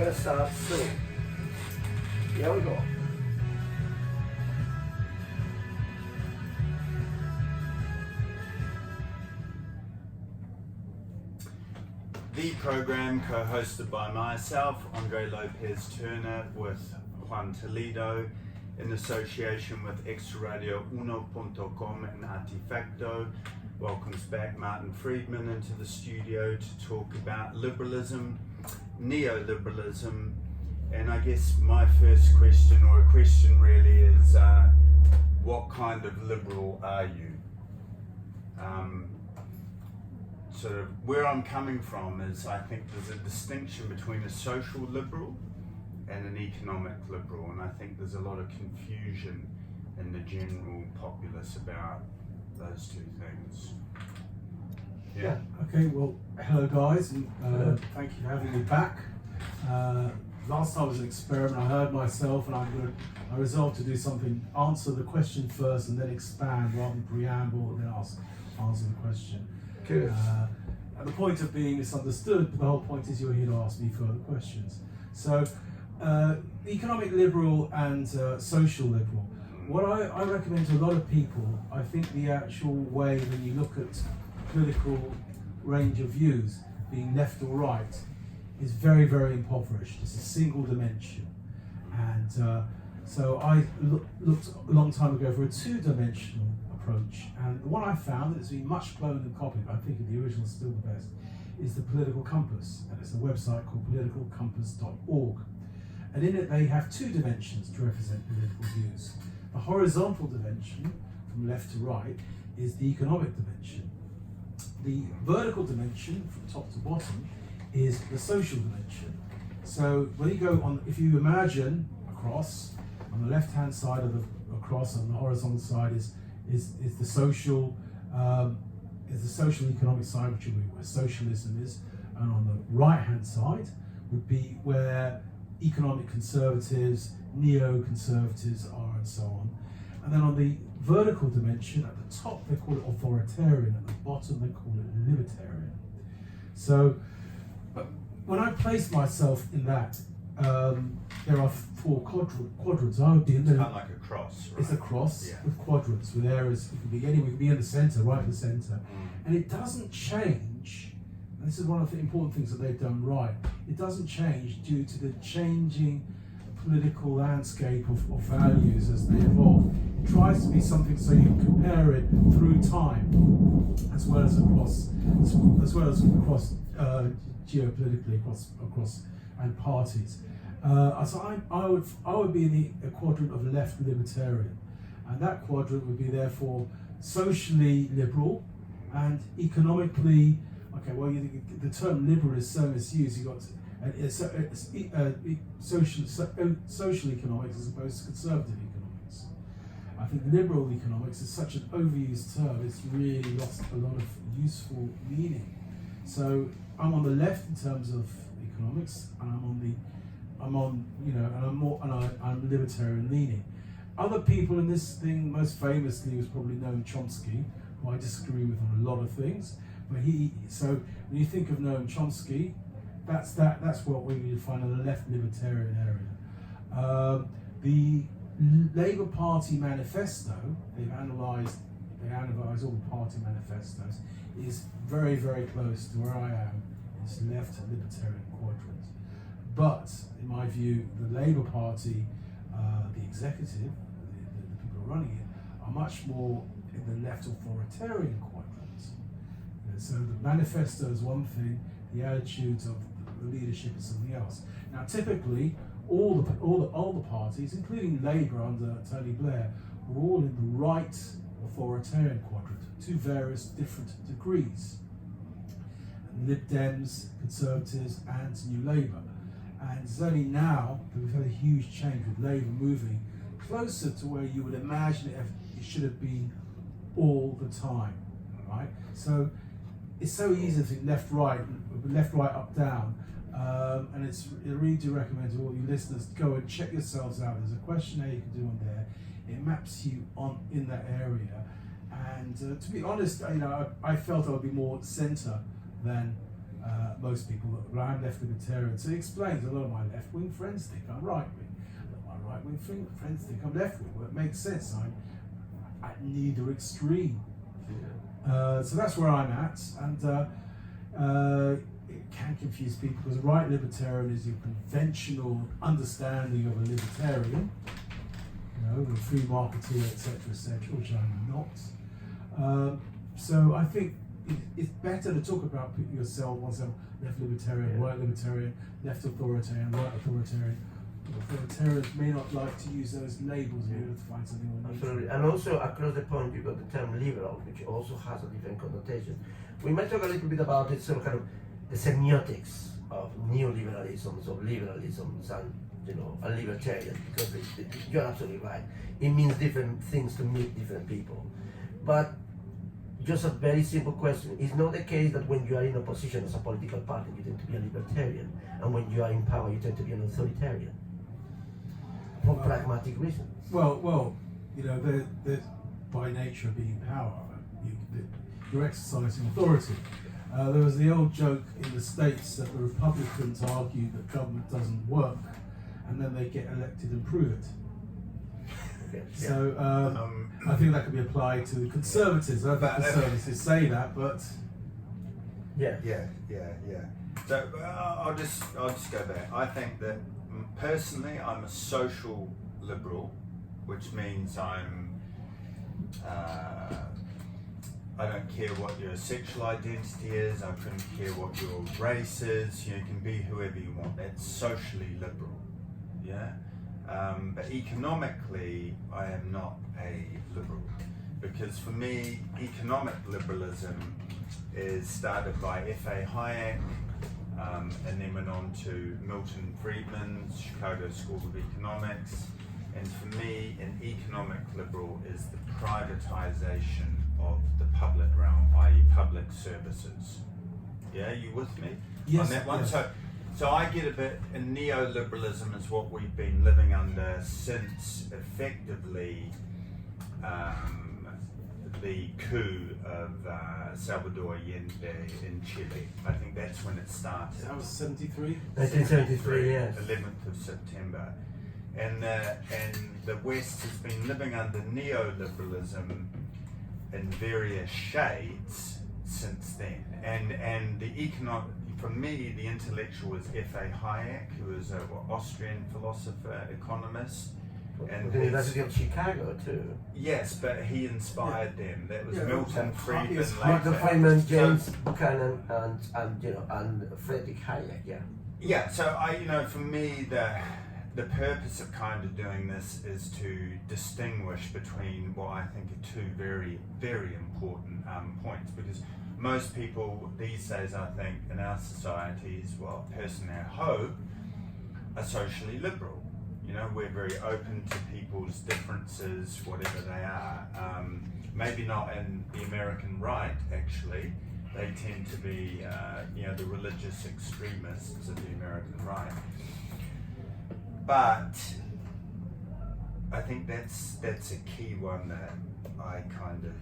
going to start soon. Here we go. The program co-hosted by myself, Andre Lope-Turner, with Juan Toledo, in association with extraradioUno.com and Artifacto, welcomes back Martin Threedman into the studio to talk about liberalism, neoliberalism, and I guess my first question, or a question really, is what kind of liberal are you? Sort of where I'm coming from is I think there's a distinction between a social liberal and an economic liberal, and I think there's a lot of confusion in the general populace about those two things. Yeah. Okay, well, hello guys, and thank you for having me back. Last time was an experiment. I heard myself, and I resolved to do something, answer the question first and then expand rather than preamble and then answer the question. Good. And the point of being misunderstood, but the whole point is you're here to ask me further questions. So, economic liberal and social liberal. What I recommend to a lot of people, I think the actual way when you look at political range of views, being left or right, is very, very impoverished. It's a single dimension. And so I looked a long time ago for a two-dimensional approach, and the one I found that has been much cloned and copied, but I think the original is still the best, is the Political Compass, and it's a website called politicalcompass.org. And in it they have two dimensions to represent political views. The horizontal dimension, from left to right, is the economic dimension. The vertical dimension, from top to bottom, is the social dimension. So when you go on, if you imagine a cross, on the left-hand side of the cross, on the horizontal side is the social economic side, which would be where socialism is, and on the right-hand side would be where economic conservatives, neo-conservatives are, and so on. And then on the vertical dimension, at the top they call it authoritarian, at the bottom they call it libertarian. So when I place myself in that, there are four quadrants. I would be in It's kind of like a cross, right? It's a cross, yeah, with quadrants, with areas. It could be anywhere. It could be in the centre, right in the centre, and it doesn't change. And this is one of the important things that they've done right. It doesn't change due to the changing political landscape of values as they evolve. It tries to be something so you can compare it through time, as well as across geopolitically across and parties. So I would be in the quadrant of left libertarian, and that quadrant would be therefore socially liberal and economically. Okay, well, the term liberal is so misused. You got social economics as opposed to conservative economics. I think liberal economics is such an overused term; it's really lost a lot of useful meaning. So I'm on the left in terms of economics, and I'm libertarian leaning. Other people in this thing, most famously, was probably Noam Chomsky, who I disagree with on a lot of things. But so when you think of Noam Chomsky, that's what we find in the left libertarian area. The Labour Party manifesto, they analyse all the party manifestos, is very, very close to where I am. It's left libertarian quadrant. But in my view, the Labour Party, the executive, the people running it, are much more in the left authoritarian quadrant. So the manifesto is one thing, the attitudes of the leadership is something else. Now, typically, all the parties, including Labour under Tony Blair, were all in the right authoritarian quadrant to various different degrees. Lib Dems, Conservatives, and New Labour. And it's only now that we've had a huge change with Labour moving closer to where you would imagine it should have been all the time, right? So it's so easy to think left, right, up, down. And I really do recommend to all you listeners, go and check yourselves out. There's a questionnaire you can do on there. It maps you on in that area. And to be honest, I felt I would be more centre than most people, well, I'm left libertarian, so it explains a lot of my left-wing friends think I'm right-wing, a lot of my right-wing friends think I'm left-wing. Well, it makes sense. I'm at neither extreme. So that's where I'm at, and it can confuse people because right libertarian is your conventional understanding of a libertarian, the free marketeer, etc., which I'm not. So I think it's better to talk about oneself left libertarian, right libertarian, left authoritarian, right authoritarian. Authoritarians may not like to use those labels in order to find something more neutral. Absolutely. And also across the point you've got the term liberal, which also has a different connotation. We might talk a little bit about it, sort of kind of the semiotics of neoliberalisms, of liberalisms, and a libertarian, because you're absolutely right. It means different things to meet different people. But just a very simple question. It's not the case that when you are in opposition as a political party, you tend to be a libertarian, and when you are in power, you tend to be an authoritarian. For pragmatic reasons. Well, they're by nature of being power, you're exercising authority. There was the old joke in the States that the Republicans argue that government doesn't work, and then they get elected and prove it. Okay. So I think that could be applied to the Conservatives. I don't think Conservatives say that, but yeah. So I'll just go back. I think that personally, I'm a social liberal, which means I don't care what your sexual identity is. I couldn't care what your race is. You can be whoever you want. That's socially liberal. Yeah. But economically, I am not a liberal, because for me, economic liberalism is started by F.A. Hayek, and then went on to Martin Threedman's Chicago School of Economics. And for me, an economic liberal is the privatization of the public realm, i.e. public services. Yeah, you with me yes, on that one? Yes. So I get a bit, and neoliberalism is what we've been living under since effectively the coup of Salvador Allende in Chile. I think that's when it started. That was 73? 1973, yes. 11th of September. And the West has been living under neoliberalism in various shades since then. And the economic, for me, the intellectual was F.A. Hayek, who was an Austrian philosopher, economist. And the University of Chicago too. Yes, but he inspired them. That was Milton Friedman. Milton Friedman, James Buchanan, and Friedrich Hayek. Yeah. Yeah. So for me, the purpose of kind of doing this is to distinguish between what I think are two very, very important points, because most people these days, I think, in our societies, well, personally, I hope, are socially liberal. We're very open to people's differences, whatever they are. Maybe not in the American right, actually. They tend to be, the religious extremists of the American right. But I think that's a key one that I kind of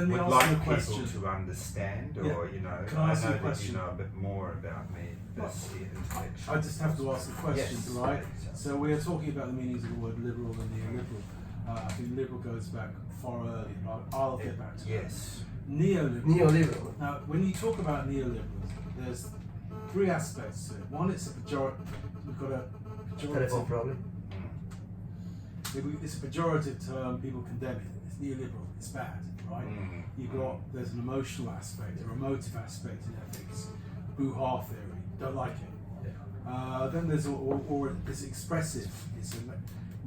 would like people to understand, or I know that you know a bit more about me. I just have to ask a question, yes. Right? So we are talking about the meanings of the word liberal and neoliberal. I think liberal goes back far earlier. I'll get back to that. Yes. Neoliberal. Now, when you talk about neoliberalism, there's three aspects to it. One, it's a pejorative. We've got a pejorative. Telephone problem. It's a pejorative term. People condemn it. It's neoliberal. It's bad, right? There's an emotional aspect, a emotive aspect in ethics. Boo-ha theory. Don't like it. Then there's it's expressive. It's a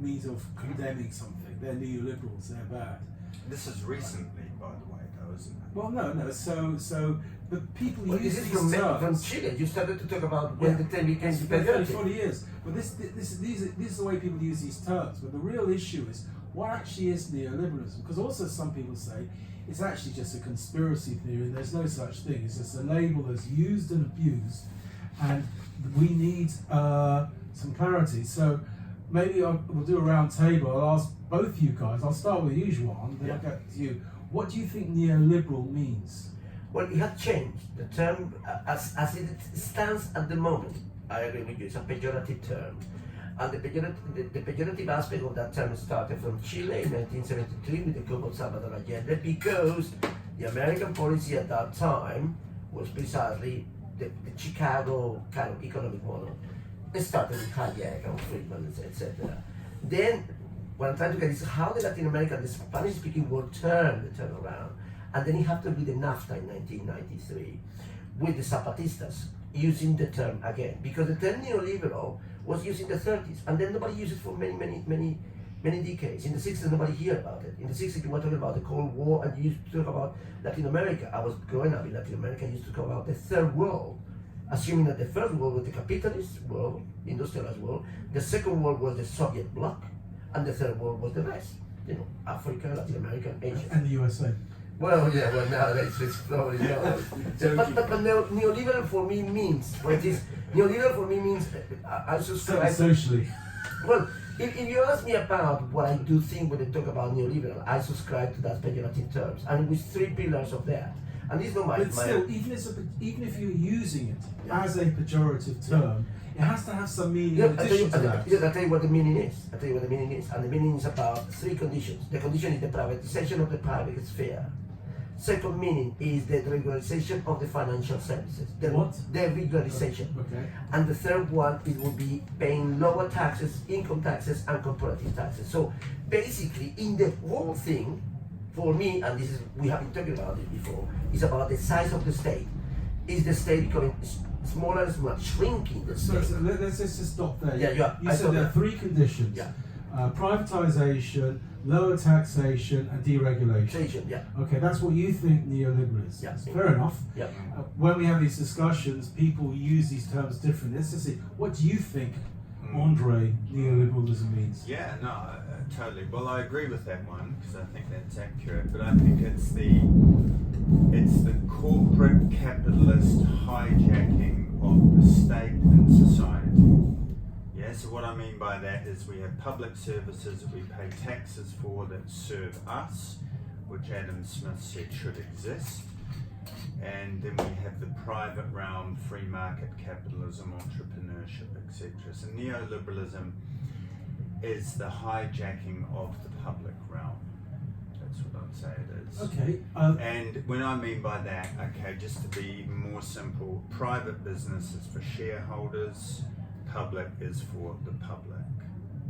means of condemning something. They're neoliberals. They're bad. This is recently, by the way, though, isn't it? Well, no. So the people use these terms. From terms. Chile, you started to talk about when the term became pejorative. 40 years. But this is the way people use these terms. But the real issue is what actually is neoliberalism? Because also some people say it's actually just a conspiracy theory. There's no such thing. It's just a label that's used and abused. And we need some clarity. So maybe we'll do a round table. I'll ask both you guys. I'll start with you, Juan, then I'll get to you. What do you think neoliberal means? Well, it had changed. The term, as it stands at the moment, I agree with you, it's a pejorative term. And the pejorative aspect of that term started from Chile in 1973 with the coup of Salvador Allende, because the American policy at that time was precisely the Chicago kind of economic model. It started with Hayek and Threedman, etc. Then, what I'm trying to get is how the Latin American, the Spanish-speaking world turned around. And then it happened with the NAFTA in 1993, with the Zapatistas using the term again, because the term neoliberal was used in the 30s, and then nobody used it for many decades. In the 60s, nobody heard about it. In the 60s, you were talking about the Cold War, and you used to talk about Latin America. I was growing up in Latin America, I used to talk about the third world, assuming that the first world was the capitalist world, industrialized world, the second world was the Soviet bloc, and the third world was the rest. You know, Africa, Latin America, Asia. And the USA. Well, yeah, well, nowadays it's probably not. but neoliberal for me means, neoliberal for me means, I subscribe. Socially. Well, if you ask me about what I do think when they talk about neoliberal, I subscribe to that pejorative terms, and with three pillars of that. And this is not But still, even if you're using it as a pejorative term, it has to have some meaning in addition to that. I'll tell you what the meaning is. And the meaning is about three conditions. The condition is the privatization of the private sphere. Second meaning is the regularization of the financial services. The regularization. Okay. And the third one, it will be paying lower taxes, income taxes, and corporative taxes. So basically, in the whole thing, for me, and this is, we have been talking about it before, is about the size of the state. Is the state becoming smaller and smaller, shrinking the state? So let's just stop there. Yeah. You said there are three conditions. Yeah. Privatization, lower taxation, and deregulation. Yeah. Okay, that's what you think neoliberal is. Yeah. Fair enough. Yeah. When we have these discussions, people use these terms differently. Let's just see, what do you think, Andre, neoliberalism means? Yeah, no, totally. Well, I agree with that one because I think that's accurate. But I think it's the corporate capitalist hijacking of the state and society. Yeah, so what I mean by that is we have public services that we pay taxes for that serve us, which Adam Smith said should exist. And then we have the private realm, free market capitalism, entrepreneurship, etc. So neoliberalism is the hijacking of the public realm. That's what I'd say it is. Okay. And when I mean by that, okay, just to be more simple, private business is for shareholders, public is for the public.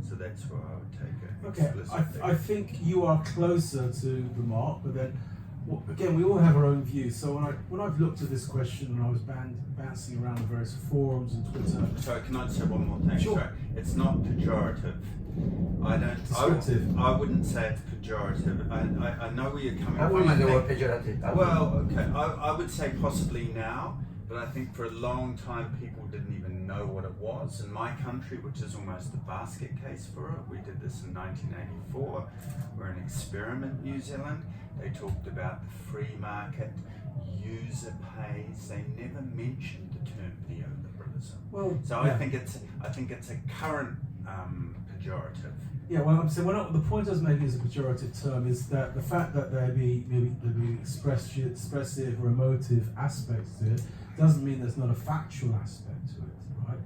So that's where I would take it explicitly. I think you are closer to the mark, but then again, we all have our own views. So when I've looked at this question and I was bouncing around the various forums and Twitter. Sorry, can I say one more thing? Sure. Sorry. It's not pejorative. Descriptive. I wouldn't say it's pejorative. I know where you're coming I from. would use the word pejorative. Well, okay. I would say possibly now, but I think for a long time people didn't even know what it was. In my country, which is almost the basket case for it, we did this in 1984. We're an experiment, New Zealand. They talked about the free market, user pays. They never mentioned the term neoliberalism. Well, so yeah. I think it's a current pejorative. Yeah, well, I'm saying the point I was making as a pejorative term is that the fact that there be expressive or emotive aspects to it doesn't mean there's not a factual aspect to it, right?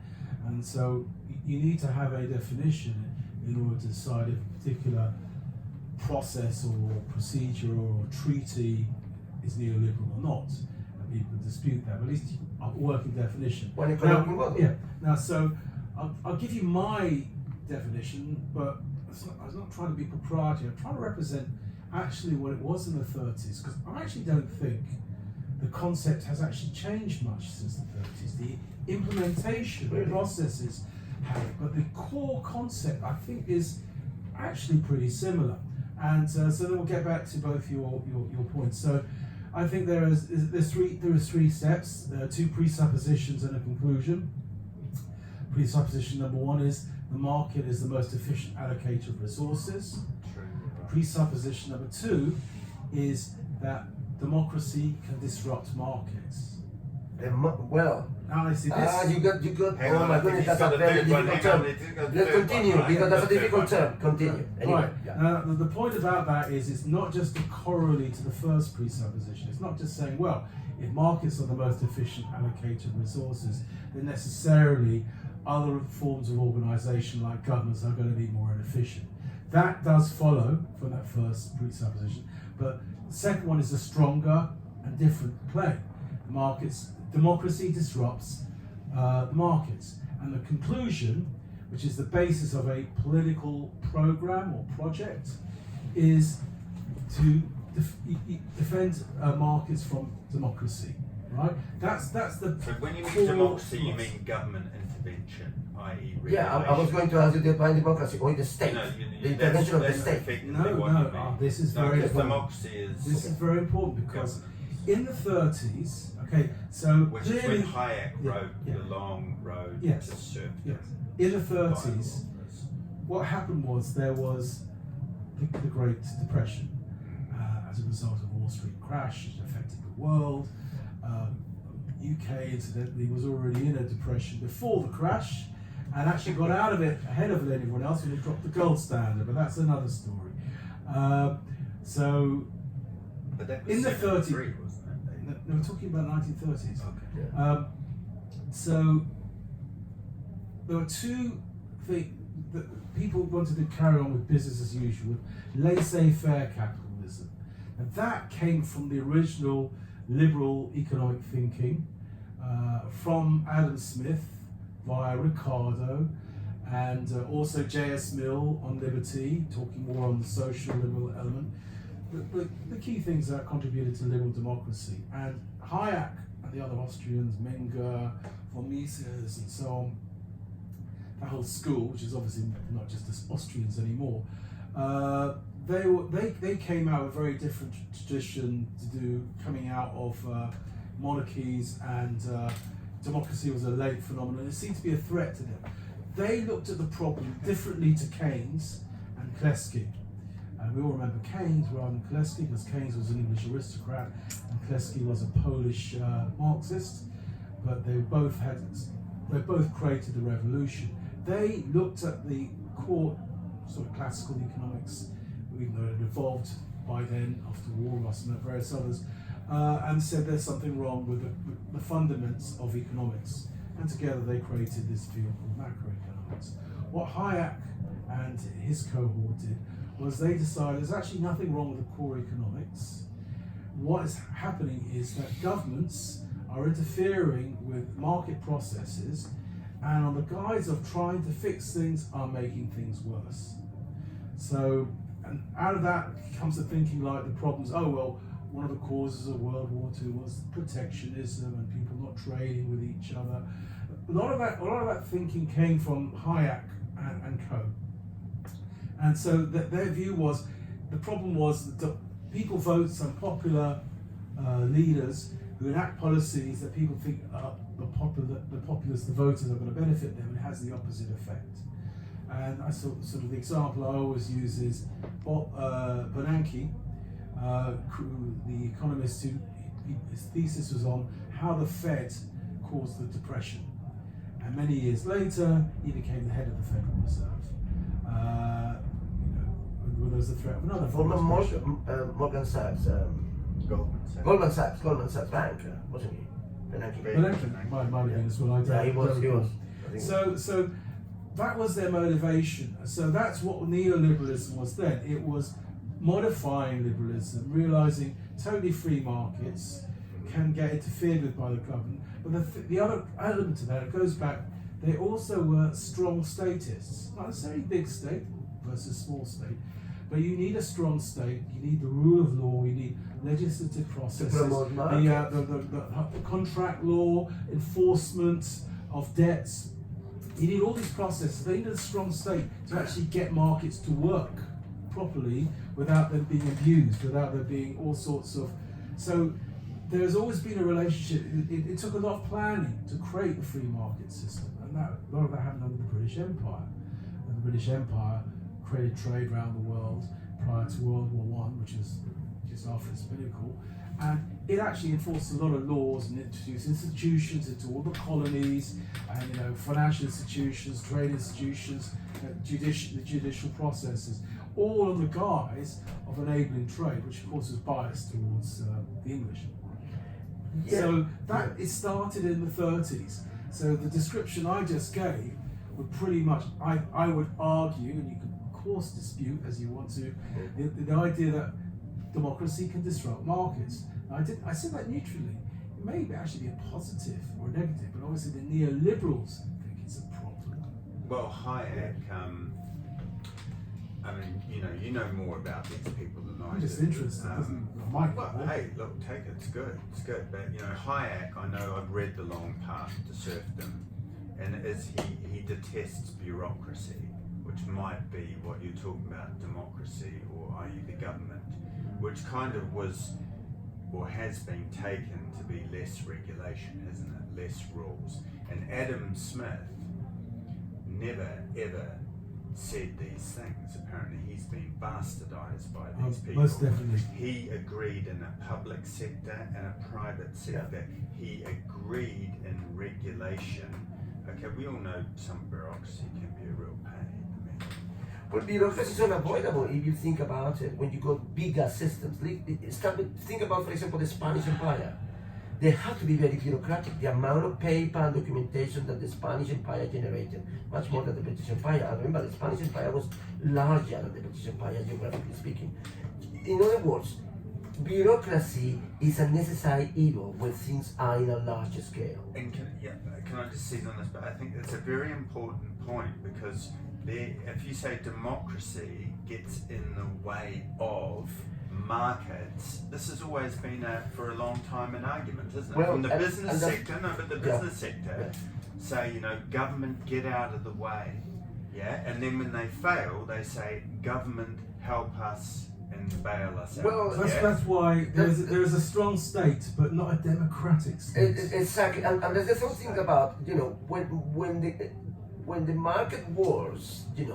And so you need to have a definition in order to decide if a particular process or procedure or treaty is neoliberal or not. And people dispute that, but at least a working definition. Now, so I'll give you my definition, but I was not trying to be proprietary. I'm trying to represent actually what it was in the 30s, because I actually don't think the concept has actually changed much since the 30s. The implementation processes have, but the core concept I think is actually pretty similar. And so then we'll get back to both your points. So I think there are three steps, two presuppositions and a conclusion. Presupposition number one is the market is the most efficient allocator of resources. Presupposition number two is that democracy can disrupt markets. Now I see this. you got. Hang oh on, my goodness, that's a very difficult term. Let's continue because that's a difficult term. Continue. Anyway, Right. Now, the point about that is it's not just a corollary to the first presupposition. It's not just saying, well, if markets are the most efficient allocator of resources, then necessarily other forms of organisation like governments are going to be more inefficient. That does follow from that first presupposition, but the second one is a stronger and different play. Democracy disrupts the markets, and the conclusion, which is the basis of a political program or project, is to defend markets from democracy. Right? That's the. So when you mean democracy, you mean government intervention, i.e. regulation. Yeah, I was going to ask you define democracy or the state, the intervention of the state. No, this is very important. Democracy is. This is very important because in the 30s, okay, so which clearly, is when Hayek wrote the long road Yes. to serfdom. yes, in the 30s, what happened was there was the Great Depression as a result of Wall Street crash. It affected the world. UK, incidentally, was already in a depression before the crash and actually got out of it ahead of anyone else when it dropped the gold standard, but that's another story. But that was in the 30s, 73, wasn't it? no, we're talking about 1930s. Okay. Yeah. So there were two things that people wanted to carry on with business as usual, with laissez-faire capitalism. And that came from the original liberal economic thinking from Adam Smith via Ricardo and also J.S. Mill on liberty, talking more on the social liberal element. The key things that contributed to liberal democracy. And Hayek and the other Austrians, Menger, von Mises and so on, that whole school, which is obviously not just the Austrians anymore, they came out of a very different tradition coming out of monarchies, and democracy was a late phenomenon. It seemed to be a threat to them. They looked at the problem differently to Keynes and Kleski. And we all remember Keynes rather than Kleski, because Keynes was an English aristocrat and Kleski was a Polish Marxist, but they both created the revolution. They looked at the core sort of classical economics, even though it had evolved by then after war, Russell and various others, and said there's something wrong with the fundamentals of economics. And together they created this field called macroeconomics. What Hayek and his cohort did was they decided there's actually nothing wrong with the core economics. What is happening is that governments are interfering with market processes, and on the guise of trying to fix things are making things worse. So, and out of that comes the thinking like the problems, one of the causes of World War II was protectionism and people not trading with each other. A lot of that thinking came from Hayek and co. And so their view was, the problem was that people vote some popular leaders who enact policies that people think the populace, the voters, are going to benefit them, and it has the opposite effect. And I sort of the example I always use is Bernanke, the economist who his thesis was on how the Fed caused the Depression. And many years later, he became the head of the Federal Reserve. When there was the threat of another Former Morgan Sachs, Goldman Sachs bank, wasn't he? Bernanke might have been as well. Yeah, he was. So that was their motivation. So that's what neoliberalism was then. It was modifying liberalism, realizing totally free markets can get interfered with by the government. But the other element to that, it goes back, they also were strong statists. Not necessarily big state versus small state, but you need a strong state, you need the rule of law, you need legislative processes, the contract law, enforcement of debts. You need all these processes. They need a strong state to actually get markets to work properly without them being abused, without there being all sorts of... So there's always been a relationship. It took a lot of planning to create the free market system, and a lot of that happened under the British Empire. And the British Empire created trade around the world prior to World War I, which is just after its pinnacle, and it actually enforced a lot of laws and introduced institutions into all the colonies, and financial institutions, trade institutions, the judicial processes, all on the guise of enabling trade, which of course is biased towards the English. Yeah. So that it started in the 30s. So the description I just gave would pretty much, I would argue, and you can of course dispute as you want to, the idea that democracy can disrupt markets. I said that neutrally. It may actually be a positive or a negative, but obviously the neoliberals think it's a problem. Well, Hayek, I mean, you know more about these people than I I'm just do. interested. Well, hey, look, take it. It's good. But Hayek, I know I've read The Long Path to Serfdom, and he detests bureaucracy, which might be what you're talking about, democracy, or i.e. the government, which kind of was or has been taken to be less regulation, hasn't it? Less rules. And Adam Smith never ever said these things. Apparently he's been bastardized by these people. Most definitely. He agreed in a public sector and a private sector. He agreed in regulation. Okay, we all know some bureaucracy can be a real pain. But bureaucracy is unavoidable if you think about it. When you go bigger systems, think about, for example, the Spanish Empire. They have to be very bureaucratic. The amount of paper and documentation that the Spanish Empire generated, much more than the British Empire. I remember the Spanish Empire was larger than the British Empire, geographically speaking. In other words, bureaucracy is a necessary evil when things are in a larger scale. And can I just seize on this? But I think it's a very important point, because if you say democracy gets in the way of markets, this has always been for a long time an argument, isn't it? Well, From the business sector, business sector say, government, get out of the way, and then when they fail, they say, government, help us and bail us out. Well, that's why there is a strong state, but not a democratic state. Exactly, and there's something about when the market wars, the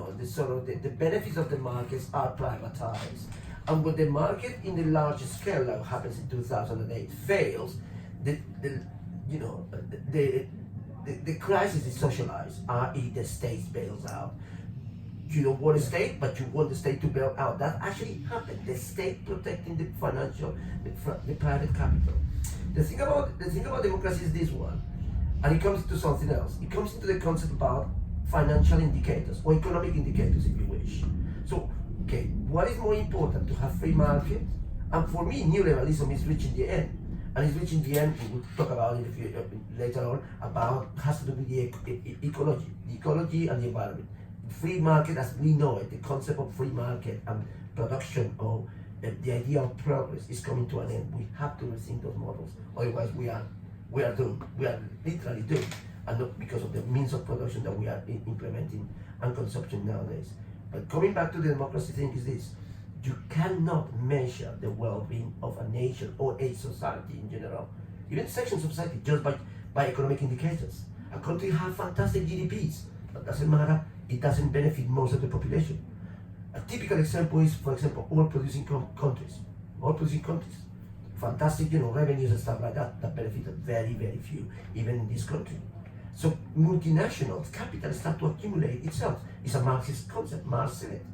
benefits of the markets are privatized, and when the market in the larger scale, like happens in 2008, fails, the crisis is socialized, i.e. the state bails out. You don't want a state, but you want the state to bail out. That actually happened. The state protecting the financial, the private capital. The thing about democracy is this one, and it comes to something else. It comes into the concept about financial indicators or economic indicators, if you wish. So, okay, what is more important, to have free market? And for me, neoliberalism is reaching the end. And it's reaching the end, we'll talk about it later on, has to do with the ecology and the environment. Free market as we know it, the concept of free market and production of the idea of progress is coming to an end. We have to rethink those models, otherwise we are doomed. We are literally doomed, and not because of the means of production that we are implementing and consumption nowadays. But coming back to the democracy thing is this: you cannot measure the well-being of a nation or a society in general, even sections of society, just by economic indicators. A country has fantastic GDPs, but doesn't matter. It doesn't benefit most of the population. A typical example is, for example, oil-producing countries. Oil-producing countries, fantastic, revenues and stuff like that benefit very, very few, even in this country. So multinationals, capital start to accumulate itself. It's a Marxist concept. Marx said it.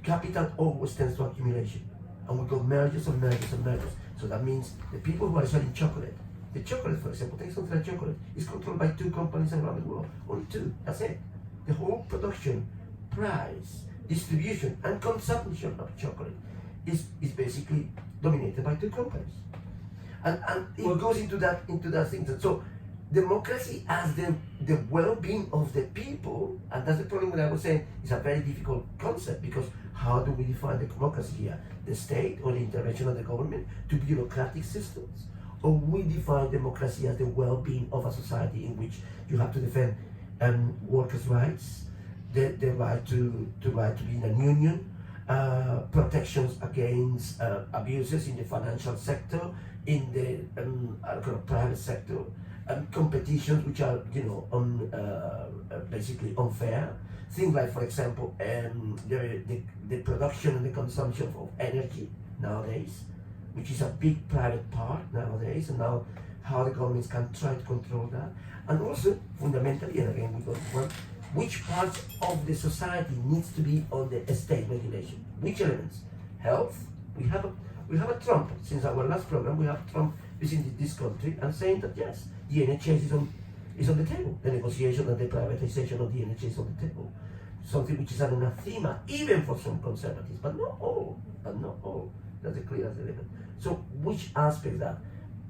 Capital always tends to accumulation, and we got mergers and mergers and mergers. So that means the people who are selling chocolate, the chocolate, for example, take something like chocolate, is controlled by 2 companies around the world. Only 2. That's it. The whole production, price, distribution, and consumption of chocolate is basically dominated by 2 companies, and it goes into that thing. So democracy as the well-being of the people, and that's the problem that I was saying. It's a very difficult concept, because how do we define the democracy here? The state or the intervention of the government to bureaucratic systems, or we define democracy as the well-being of a society in which you have to defend workers' rights, the right to be in a union, protections against abuses in the financial sector, in the private sector, competitions which are basically unfair. Things like, for example, the production and the consumption of energy nowadays, which is a big private part nowadays, and now how the governments can try to control that. And also, fundamentally, and again we go to one, which parts of the society needs to be on the state regulation? Which elements? Health. We have a Trump. Since our last program, we have Trump within this country and saying that yes, the NHS is on the table. The negotiation and the privatization of the NHS is on the table. Something which is an anathema even for some conservatives, but not all. That's a clear as element. So which aspect that?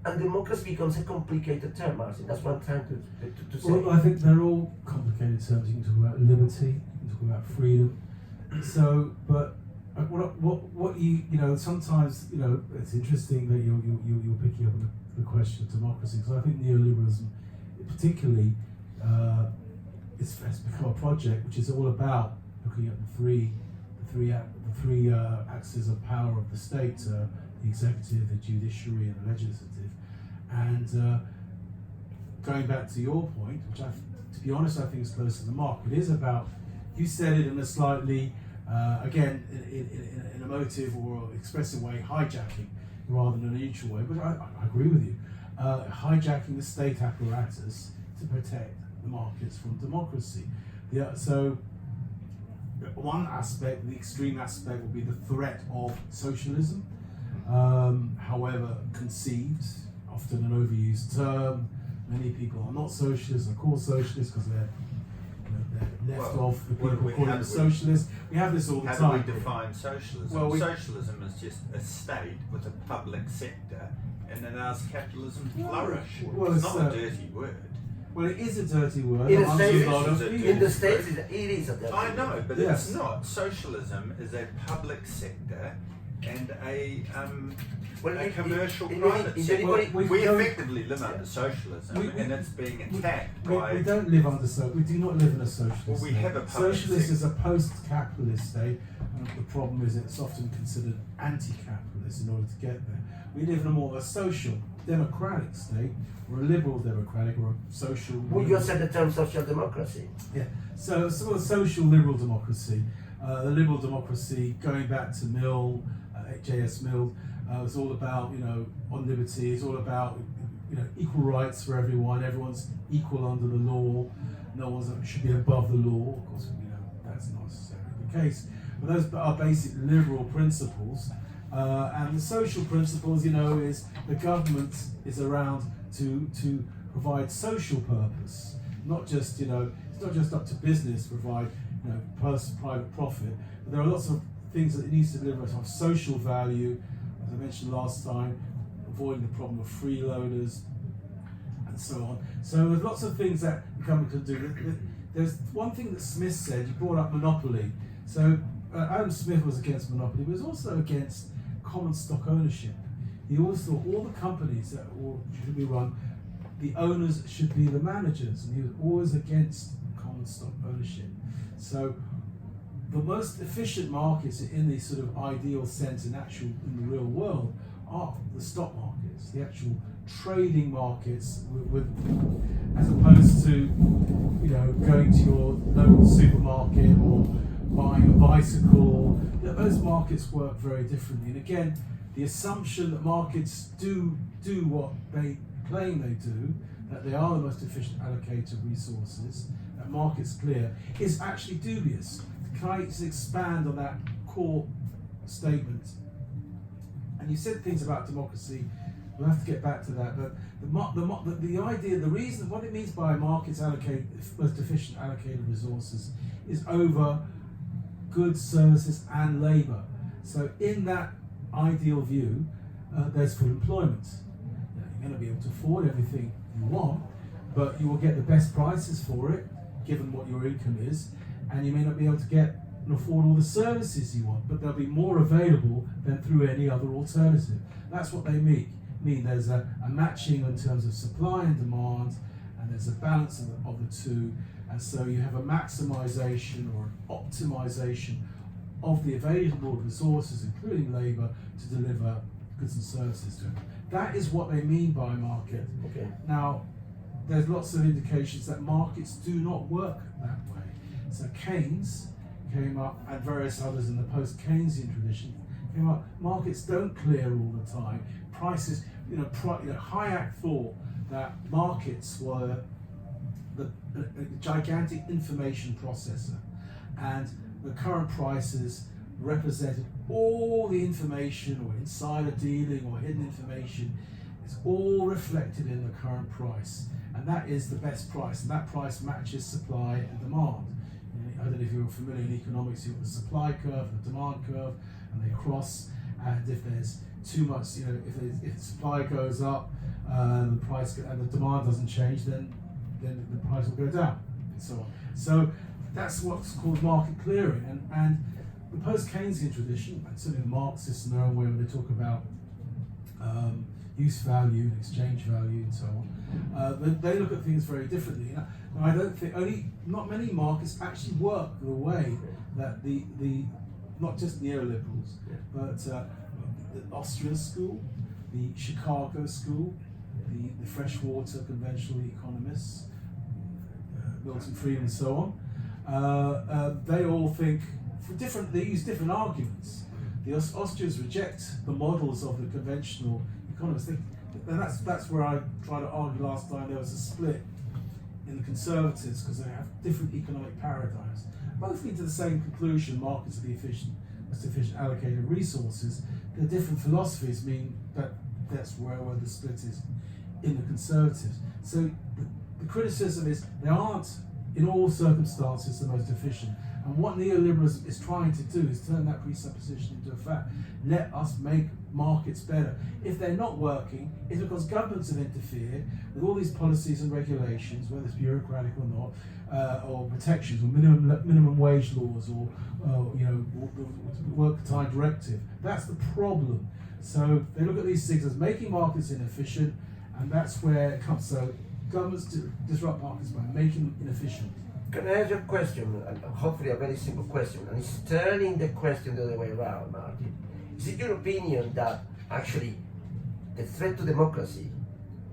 And democracy becomes a complicated term, Martin. That's what I'm trying to say. Well, I think they're all complicated terms. You can talk about liberty, you can talk about freedom. So, but what you know, sometimes, you know, it's interesting that you're picking up on the question of democracy, because I think neoliberalism, particularly, it's become a project which is all about looking at the three axes of power of the state: the executive, the judiciary, and the legislative. And going back to your point, which to be honest, I think is close to the mark. It is about, you said it in a slightly, again, in an emotive or expressive way, hijacking rather than a neutral way. But I agree with you. Hijacking the state apparatus to protect the markets from democracy. So one aspect, the extreme aspect, will be the threat of socialism, however conceived, often an overused term. Many people are not socialists, are called socialists because they're left off the people calling them socialists. We have this all the time. How do we define socialism? Well, socialism is just a state with a public sector and allows capitalism to flourish. Well, it's not a dirty word. Well, it is a dirty word. In the States, it is a dirty word. I know, but yes. It's not. Socialism is a public sector and a commercial private sector. We effectively live under socialism, and it's being attacked by... We don't live under we do not live in a socialist Well, we state. have a public Socialist is a sector. post-capitalist state, and the problem is it's often considered anti-capitalist in order to get there. We live in a more of a social, democratic state, or a liberal democratic, or a social... Would you said the term social democracy? Yeah, so a social liberal democracy. The liberal democracy, going back to Mill, J.S. Mill, it's all about, on liberty, it's all about, equal rights for everyone, everyone's equal under the law, no one should be above the law. Of course, that's not necessarily the case, but those are basic liberal principles. And the social principles, is the government is around to provide social purpose, not just, it's not just up to business to provide, private profit, but there are lots of things that it needs to deliver of social value, as I mentioned last time, avoiding the problem of freeloaders, and so on. So there's lots of things that the government can do. There's one thing that Smith said, he brought up monopoly. So Adam Smith was against monopoly, but he was also against common stock ownership. He always thought all the companies that should be run, the owners should be the managers, and he was always against common stock ownership. So the most efficient markets in the sort of ideal sense in the real world are the stock markets, the actual trading markets, as opposed to going to your local supermarket or buying a bicycle. Those markets work very differently. And again, the assumption that markets do what they claim they do, that they are the most efficient allocator of resources, that markets clear, is actually dubious. Can I just expand on that core statement? And you said things about democracy. We'll have to get back to that. But the idea, the reason, what it means by markets allocate most efficient allocated resources is over goods, services, and labour. So in that ideal view, there's full employment. You're going to be able to afford everything you want, but you will get the best prices for it, given what your income is. And you may not be able to get and afford all the services you want, but there'll be more available than through any other alternative. That's what they mean. There's a matching in terms of supply and demand, and there's a balance of the two, and so you have a maximization or an optimization of the available resources, including labor, to deliver goods and services to them. That is what they mean by market. Okay. Now, there's lots of indications that markets do not work that way. So Keynes came up, and various others in the post-Keynesian tradition came up. Markets don't clear all the time. Prices, Hayek thought that markets were the gigantic information processor, and the current prices represented all the information or insider dealing or hidden information It's all reflected in the current price, and that is the best price, and that price matches supply and demand. I don't know if you're familiar in economics, you've got the supply curve and the demand curve, and they cross, and if there's too much, if the supply goes up, the price and the demand doesn't change, then the price will go down, and so on. So that's what's called market clearing, and the post-Keynesian tradition, and certainly the Marxists in their own way when they talk about use value and exchange value and so on, they look at things very differently. Now, I don't think not many markets actually work the way that the not just neoliberals, but the Austrian school, the Chicago school, the freshwater conventional economists, Milton Friedman and so on, they all think they use different arguments. The Austrians reject the models of the conventional economists, and that's where I tried to argue last time there was a split in the conservatives because they have different economic paradigms. Both lead to the same conclusion: markets are the most efficient allocator of resources. The different philosophies mean that's where the split is in the conservatives. So the criticism is they aren't in all circumstances the most efficient. And what neoliberalism is trying to do is turn that presupposition into a fact. Let us make markets better. If they're not working, it's because governments have interfered with all these policies and regulations, whether it's bureaucratic or not, or protections, or minimum wage laws, or the work time directive. That's the problem. So they look at these things as making markets inefficient, and that's where it comes. So governments disrupt markets by making them inefficient. Can I ask you a question, and hopefully a very simple question, and it's turning the question the other way around, Martin. Is it your opinion that actually the threat to democracy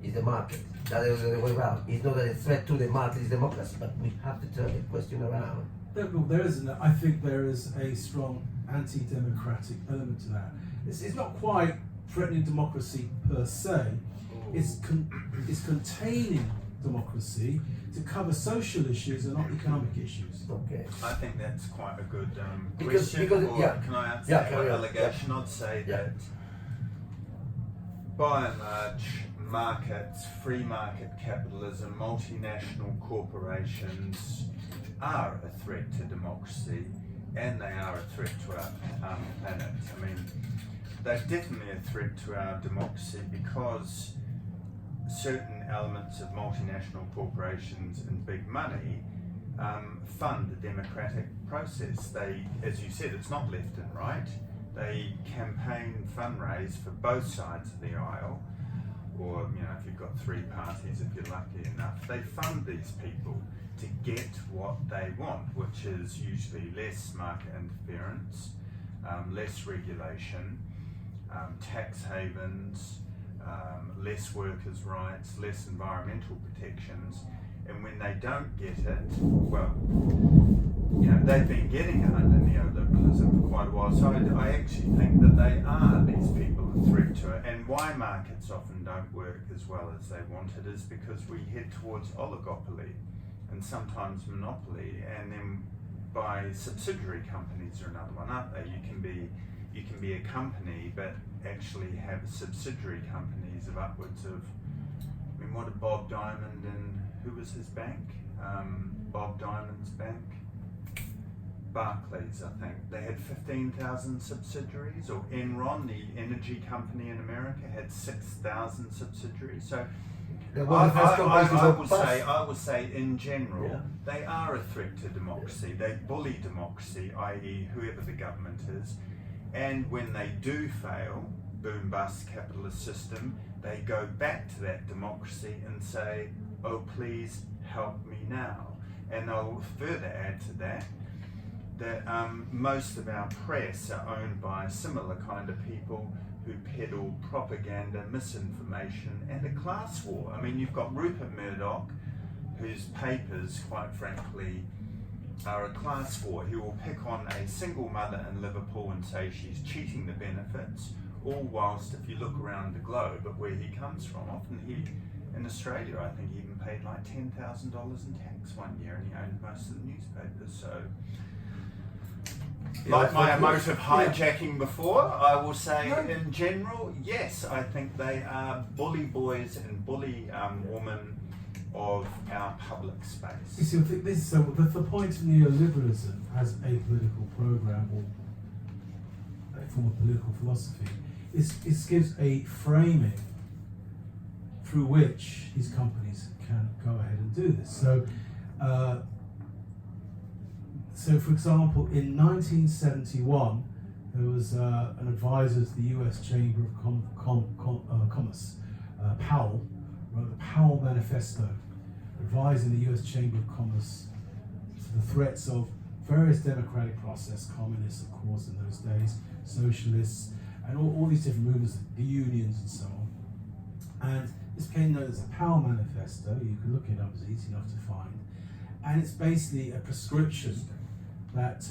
is the market? That is the other way around. It's not that the threat to the market is democracy, but we have to turn the question around. I think there is a strong anti-democratic element to that. It's not quite threatening democracy per se. It's containing democracy to cover social issues and not economic issues. Okay. I think that's quite a good Because- question. because- Or yeah. can I answer Yeah, that carry on. allegation? Yeah. I'd say Yeah. that by and large, markets, free market capitalism, multinational corporations are a threat to democracy, and they are a threat to our planet. I mean, they're definitely a threat to our democracy because certain elements of multinational corporations and big money fund the democratic process. They, as you said, it's not left and right. They campaign, fundraise for both sides of the aisle, or if you've got three parties, if you're lucky enough, they fund these people to get what they want, which is usually less market interference, less regulation, tax havens, less workers' rights, less environmental protections, and when they don't get it, well, they've been getting it under neoliberalism for quite a while. So I actually think that they are, these people, a threat to it. And why markets often don't work as well as they want it is because we head towards oligopoly and sometimes monopoly, and then by subsidiary companies are another one, aren't they? You can be a company, but actually have subsidiary companies of upwards of, what did Bob Diamond and who was his bank? Bob Diamond's bank? Barclays, I think. They had 15,000 subsidiaries, or Enron, the energy company in America, had 6,000 subsidiaries. So I would say in general, they are a threat to democracy. They bully democracy, i.e. whoever the government is. And when they do fail, boom bust capitalist system, they go back to that democracy and say, oh, please help me now. And I'll further add to that most of our press are owned by similar kind of people who peddle propaganda, misinformation, and a class war. I mean, you've got Rupert Murdoch, whose papers, quite frankly, are a class war. He will pick on a single mother in Liverpool and say she's cheating the benefits, all whilst, if you look around the globe at where he comes from, often in Australia, I think he even paid like $10,000 in tax one year, and he owned most of the newspapers. So Like my emotive hijacking before, I will say in general, yes, I think they are bully boys and bully women of our public space. You see, I think the point of neoliberalism as a political program or a form of political philosophy is it gives a framing through which these companies can go ahead and do this. So for example, in 1971, there was an advisor to the U.S. Chamber of Commerce, Powell, wrote the Powell Manifesto, advising the U.S. Chamber of Commerce to the threats of various democratic process, communists, of course, in those days, socialists, and all these different movements, the unions and so on. And this became known as the Powell Manifesto. You can look it up, it's easy enough to find. And it's basically a prescription that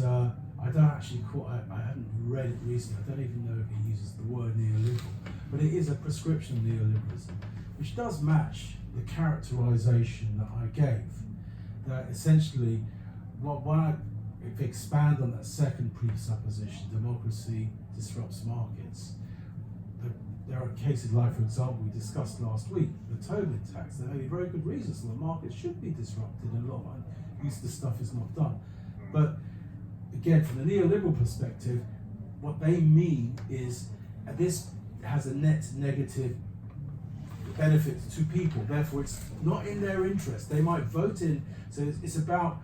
I don't actually call, I haven't read it recently, I don't even know if he uses the word neoliberal, but it is a prescription of neoliberalism, which does match the characterization that I gave. That essentially, if we expand on that second presupposition, democracy disrupts markets, there are cases like, for example, we discussed last week, the Tobin tax. There may be very good reasons why the market should be disrupted and a lot of use of the stuff is not done. But again, from the neoliberal perspective, what they mean is this has a net negative benefit to people, therefore it's not in their interest. They might vote in, so it's about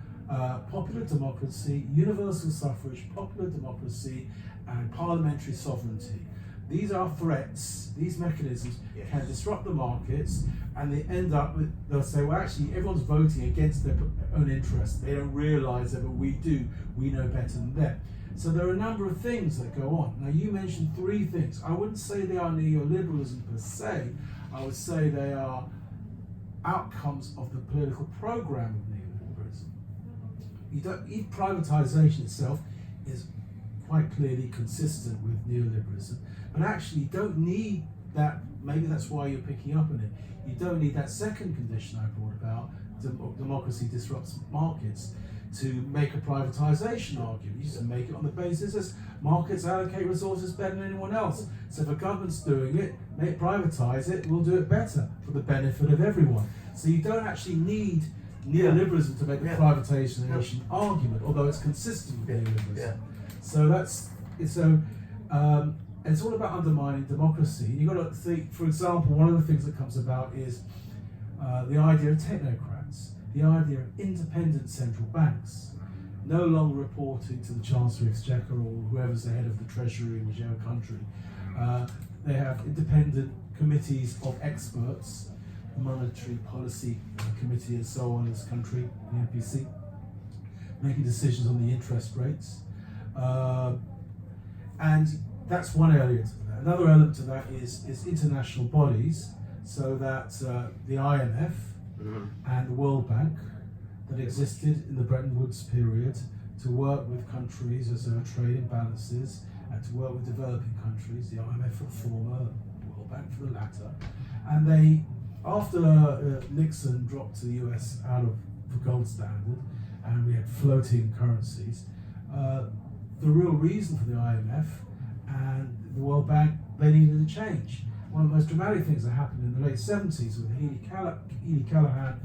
popular democracy, universal suffrage, popular democracy, and parliamentary sovereignty. These are threats, these mechanisms can disrupt the markets, and they end up with, they'll say, well actually everyone's voting against their own interests. They don't realise that, but we do, we know better than them. So there are a number of things that go on. Now you mentioned three things. I wouldn't say they are neoliberalism per se, I would say they are outcomes of the political program of neoliberalism. Privatisation itself is quite clearly consistent with neoliberalism, but actually you don't need that, maybe that's why you're picking up on it, you don't need that second condition I brought about, democracy disrupts markets, to make a privatisation argument. You just make it on the basis that markets allocate resources better than anyone else. So if a government's doing it, privatise it, we'll do it better for the benefit of everyone. So you don't actually need neoliberalism to make the privatisation argument, although it's consistent with neoliberalism. So it's all about undermining democracy. You've got to think, for example, one of the things that comes about is the idea of technocrats, the idea of independent central banks, no longer reporting to the Chancellor of Exchequer or whoever's the head of the Treasury in whichever country. They have independent committees of experts, the Monetary Policy Committee and so on in this country, the MPC, making decisions on the interest rates. And that's one area to that. Another element to that is international bodies, so that the IMF and the World Bank that existed in the Bretton Woods period to work with countries as there are trade imbalances and to work with developing countries, the IMF for the former, World Bank for the latter. And they, after Nixon dropped the US out of the gold standard and we had floating currencies, the real reason for the IMF and the World Bank, they needed a change. One of the most dramatic things that happened in the late 70s with the Healy Callaghan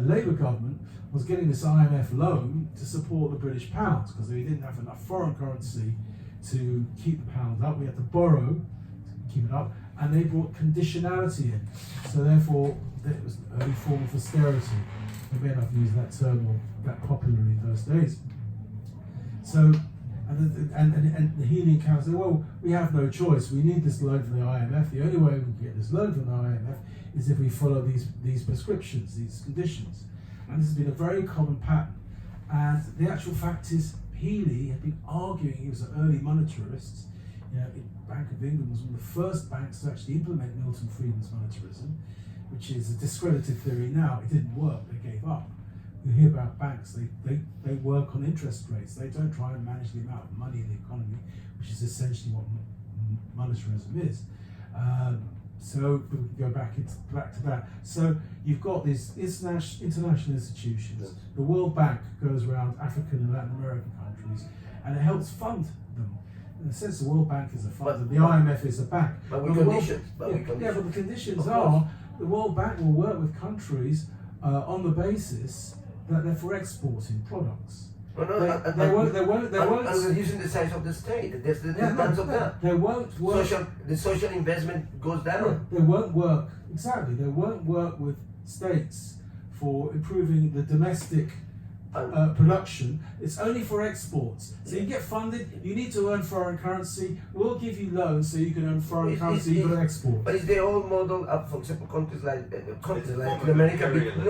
Labour government was getting this IMF loan to support the British pound, because they didn't have enough foreign currency to keep the pound up. We had to borrow to keep it up, and they brought conditionality in. So therefore, it was an early form of austerity. We may not have used that term or that popularly in those days. So, and the Healy and Callaghan said, well, we have no choice. We need this loan from the IMF. The only way we can get this loan from the IMF is if we follow these prescriptions, these conditions. And this has been a very common pattern. And the actual fact is, Healy had been arguing, he was an early monetarist. Bank of England was one of the first banks to actually implement Milton Friedman's monetarism, which is a discredited theory now. It didn't work, they gave up. You hear about banks, they work on interest rates. They don't try and manage the amount of money in the economy, which is essentially what monetarism is. So we can go back to that. So you've got these international institutions. The World Bank goes around African and Latin American countries and it helps fund them. In a sense, the World Bank is a funder, But- the IMF is a back. But with the World- conditions. But with yeah, but conditions. the conditions Of are course. the World Bank will work with countries on the basis that they're for exporting products. No, no, They won't. and reducing the size of the state. There's the terms of that. They won't work. The social investment goes down. They won't work. Exactly. They won't work with states for improving the domestic production. It's only for exports. So you get funded. You need to earn foreign currency. We'll give you loans so you can earn foreign currency. You can export. But it's the old model of, for example, countries like form of Latin America. imperialism.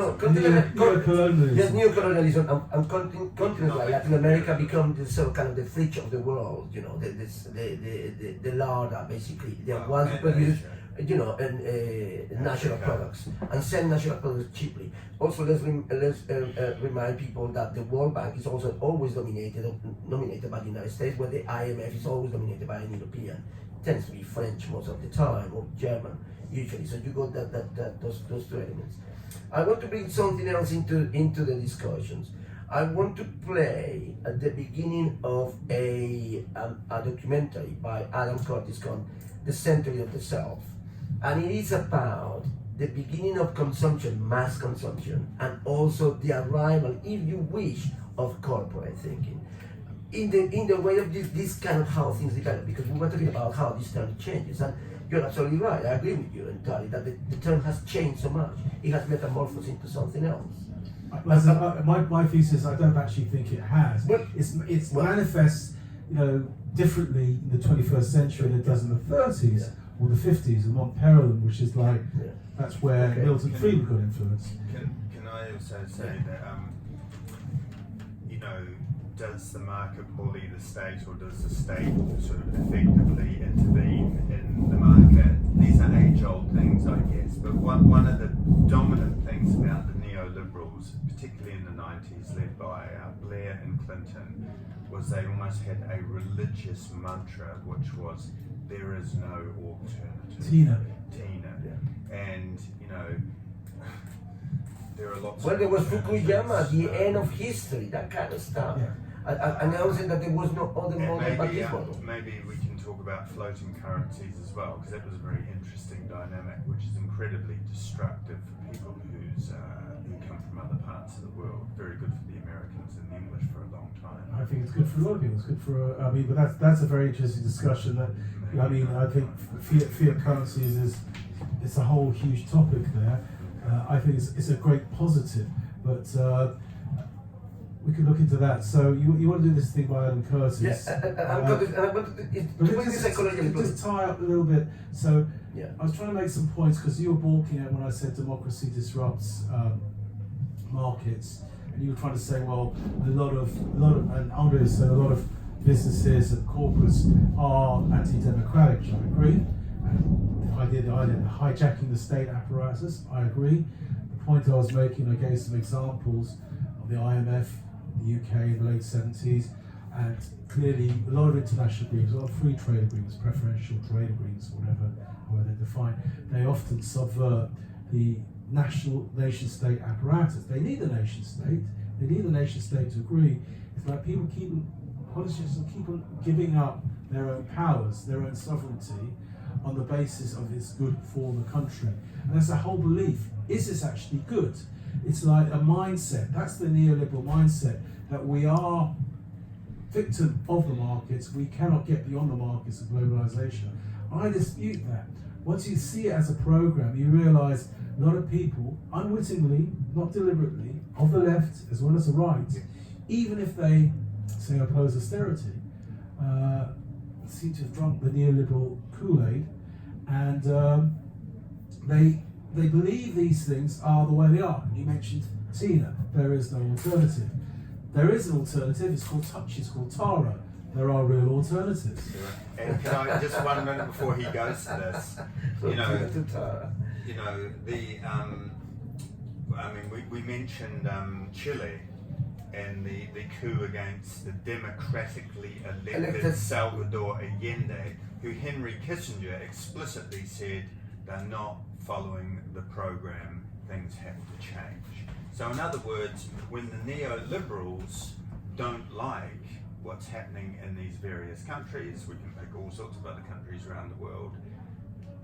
Neocolonialism. Yes, neocolonialism and continents like Latin America become the sort of kind of the fridge of the world. You know, the larder basically. They are ones who produce, you know, natural products and sell natural products cheaply. Also, let's remind people that the World Bank is also always dominated by the United States, where the IMF is always dominated by an European. It tends to be French most of the time, or German usually. So you got those two elements. I want to bring something else into the discussions. I want to play at the beginning of a documentary by Adam Curtis called "The Century of the Self," and it is about the beginning of consumption, mass consumption, and also the arrival, if you wish, of corporate thinking. In the way of this kind of how things develop, because we were talking about how this term changes, and you're absolutely right. I agree with you entirely that the term has changed so much. It has metamorphosed into something else. My thesis, I don't actually think it has. Well, It's manifests, you know, differently in the 21st century than it does in the 30s or the 50s, and Mont Pelerin, which is like that's where Milton Friedman got influence. Can I also say that you know, does the market bully the state, or does the state sort of effectively intervene in the market? These are age-old things, I guess. But one of the dominant things about the neoliberals, particularly in the 90s, led by Blair and Clinton, was they almost had a religious mantra, which was there is no alternative. Tina. And you know, there are lots. Well, of there was alternatives. Fukuyama, the end of history, that kind of stuff. Announcing that there was no other And model but this model. maybe we can talk about floating currencies as well, because that was a very interesting dynamic, which is incredibly destructive for people who come from other parts of the world. Very good for the Americans and the English for a long time. I think it's good for a lot of people. It's good for, but that's a very interesting discussion. That I think fiat currencies it's a whole huge topic there. I think it's a great positive, but we can look into that. So you want to do this thing by Adam Curtis? Yes, I want to just tie up a little bit. So Yeah. I was trying to make some points because you were balking at when I said democracy disrupts markets, and you were trying to say, well, a lot of, and Andre said a lot of businesses and corporates are anti-democratic, which I agree. And the idea of hijacking the state apparatus, I agree. The point I was making, I gave some examples of the IMF, the UK in the late 70s, and clearly a lot of international agreements, a lot of free trade agreements, preferential trade agreements, whatever they're defined, they often subvert the national nation-state apparatus. They need a nation-state. They need the nation-state to agree. It's like politicians keep on giving up their own powers, their own sovereignty, on the basis of it's good for the country. And that's the whole belief. Is this actually good? It's like a mindset. That's the neoliberal mindset, that we are victim of the markets. We cannot get beyond the markets of globalization. I dispute that. Once you see it as a program, you realize a lot of people, unwittingly, not deliberately, of the left as well as the right, even if they say oppose austerity, seem to have drunk the neoliberal Kool-Aid, and they believe these things are the way they are. You mentioned Tina. There is no alternative. There is an alternative. It's called Touch. It's called Tara. There are real alternatives. And can I just 1 minute before he goes to this? You know, we mentioned Chile and the coup against the democratically elected Salvador Allende, who Henry Kissinger explicitly said they're not following the program, things have to change. So in other words, when the neoliberals don't like what's happening in these various countries. We can pick all sorts of other countries around the world.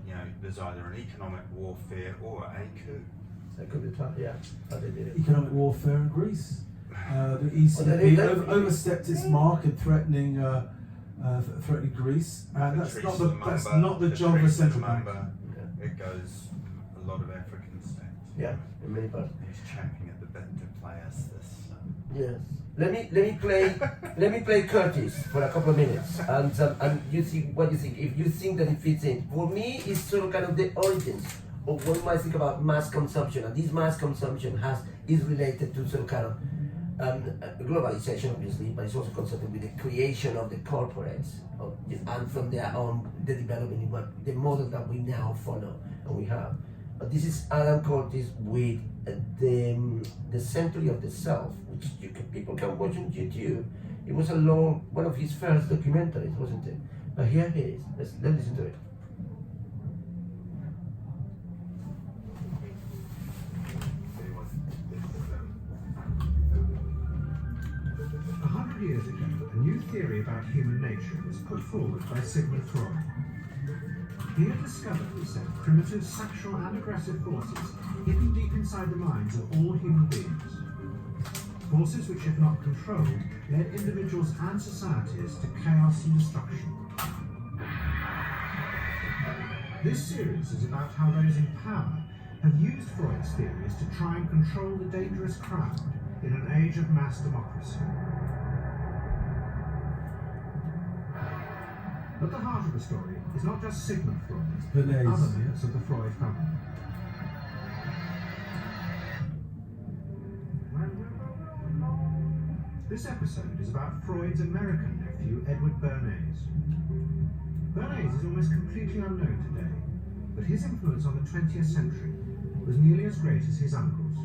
You know, there's either an economic warfare or a coup. That could be tough, yeah. How they did it. Economic warfare in Greece. The ECB overstepped its mark in threatening Greece, and that's not the job of a central bank. It goes a lot of African states. Yeah, in many parts. He's champing at the bit to play us this. Yes. Let me play Curtis for a couple of minutes, and you see what you think. If you think that it fits in, for me, it's sort of kind of the origins of what you might think about mass consumption, and this mass consumption is related to some kind of globalization, obviously, but it's also concerned with the creation of the corporates, and from there on, the development in what the model that we now follow and we have. But this is Alan Curtis with the Century of the Self, which people can watch on YouTube. It was one of his first documentaries, wasn't it? But here it is. Let's listen to it. 100 years ago, a new theory about human nature was put forward by Sigmund Freud. He had discovered, he said, primitive sexual and aggressive forces hidden deep inside the minds of all human beings. Forces which, if not controlled, led individuals and societies to chaos and destruction. This series is about how those in power have used Freud's theories to try and control the dangerous crowd in an age of mass democracy. At the heart of the story is not just Sigmund Freud, but other members of the Freud family. This episode is about Freud's American nephew, Edward Bernays. Bernays is almost completely unknown today, but his influence on the 20th century was nearly as great as his uncle's.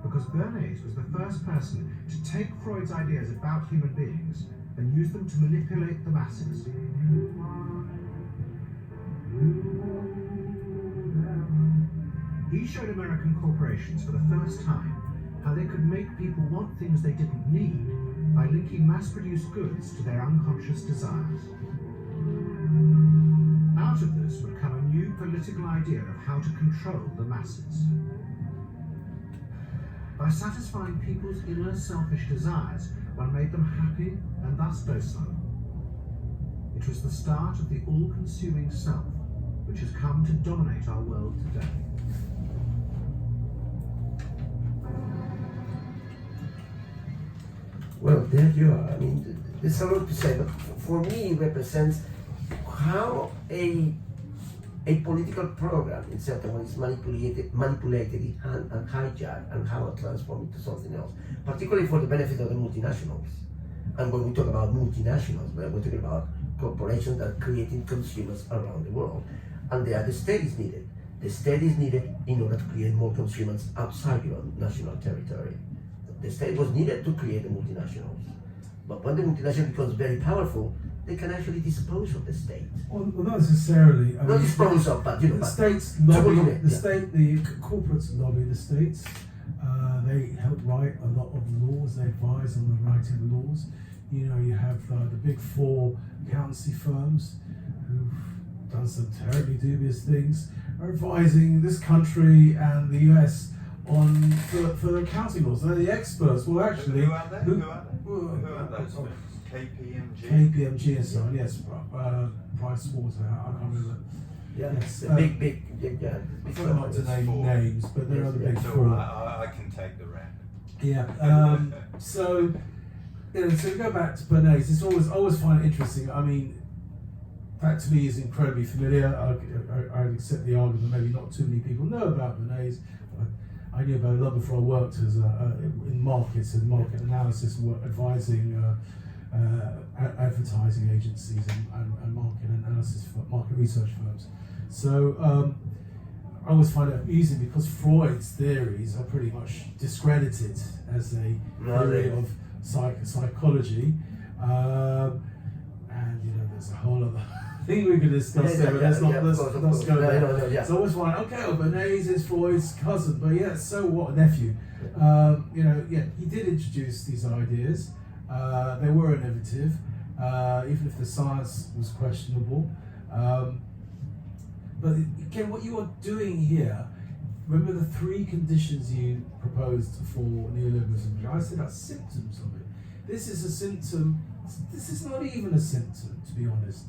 Because Bernays was the first person to take Freud's ideas about human beings and use them to manipulate the masses. He showed American corporations for the first time how they could make people want things they didn't need by linking mass-produced goods to their unconscious desires. Out of this would come a new political idea of how to control the masses. By satisfying people's inner selfish desires, one made them happy and thus docile. It was the start of the all-consuming self, which has come to dominate our world today. Well, there you are. I mean, there's a lot to say, but for me, it represents how a political program in certain ways is manipulated and hijacked, and how it transformed into something else, particularly for the benefit of the multinationals. And when we talk about multinationals, we're talking about corporations that are creating consumers around the world. And there the state is needed. The state is needed in order to create more consumers outside your national territory. The state was needed to create the multinationals. But when the multinational becomes very powerful, they can actually dispose of the state. Well, not necessarily. Not dispose of, but the states lobby. The corporates lobby the states. They help write a lot of laws. They advise on the writing of laws. You know, you have the big four accountancy firms who've done some terribly dubious things, are advising this country and the US on for accounting laws. They're the experts. Well, actually, who are they? Who are those firms? KPMG. KPMG and so on. Yes, Price Water. I can't remember. Yeah, yes, big. I don't like to name names, but there are the big So four. I can take the rap. Yeah. So to go back to Bernays, it's always find it interesting. I mean, that to me is incredibly familiar. I accept the argument maybe not too many people know about Bernays. I knew about it a lot before I worked as in markets and market analysis, advising advertising agencies and market analysis for market research firms. So I always find it amusing because Freud's theories are pretty much discredited as a theory of psychology, and you know there's a whole other thing we could discuss there, but let's go there. So I always find, okay, well, Bernays is Freud's cousin, but yeah, so what, a nephew. You know, yeah, he did introduce these ideas, They were innovative, even if the science was questionable. But again, what you are doing here, remember the 3 conditions you proposed for neoliberalism. I said that's symptoms of it. This is a symptom. This is not even a symptom, to be honest.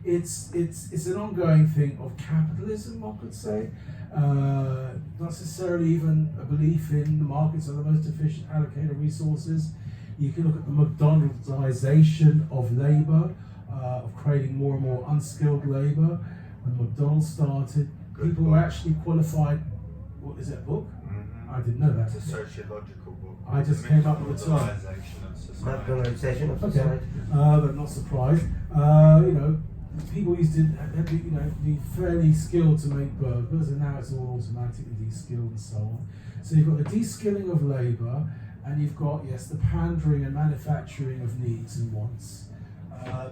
It's an ongoing thing of capitalism, one could say. Not necessarily even a belief in the markets are the most efficient allocator of resources. You can look at the McDonaldization of labour, of creating more and more unskilled labour. When McDonald's started, people were actually qualified. What is that book? I didn't know that. It's a sociological book. I just came up with the term. Marginalization of Okay, society. but not surprised. You know, people used to be fairly skilled to make burgers, and now it's all automatically de-skilled and so on. So you've got the de-skilling of labour, and you've got, yes, the pandering and manufacturing of needs and wants.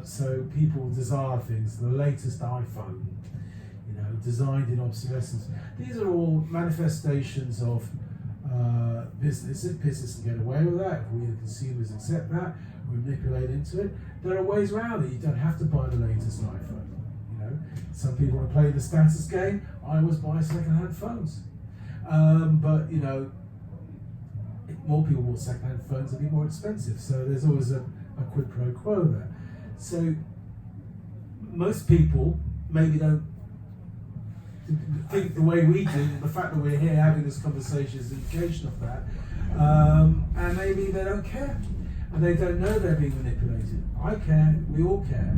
So people desire things, the latest iPhone, you know, designed in obsolescence. These are all manifestations of business. If business can get away with that, if we the consumers accept that, we manipulate into it, there are ways around it. You don't have to buy the latest iPhone. You know, some people want to play the status game. I always buy second-hand phones. But you know, if more people bought second-hand phones, it'd be more expensive. So there's always a quid pro quo there. So most people maybe don't think the way we do. The fact that we're here having this conversation is an indication of that. And maybe they don't care, and they don't know they're being manipulated. I care. We all care.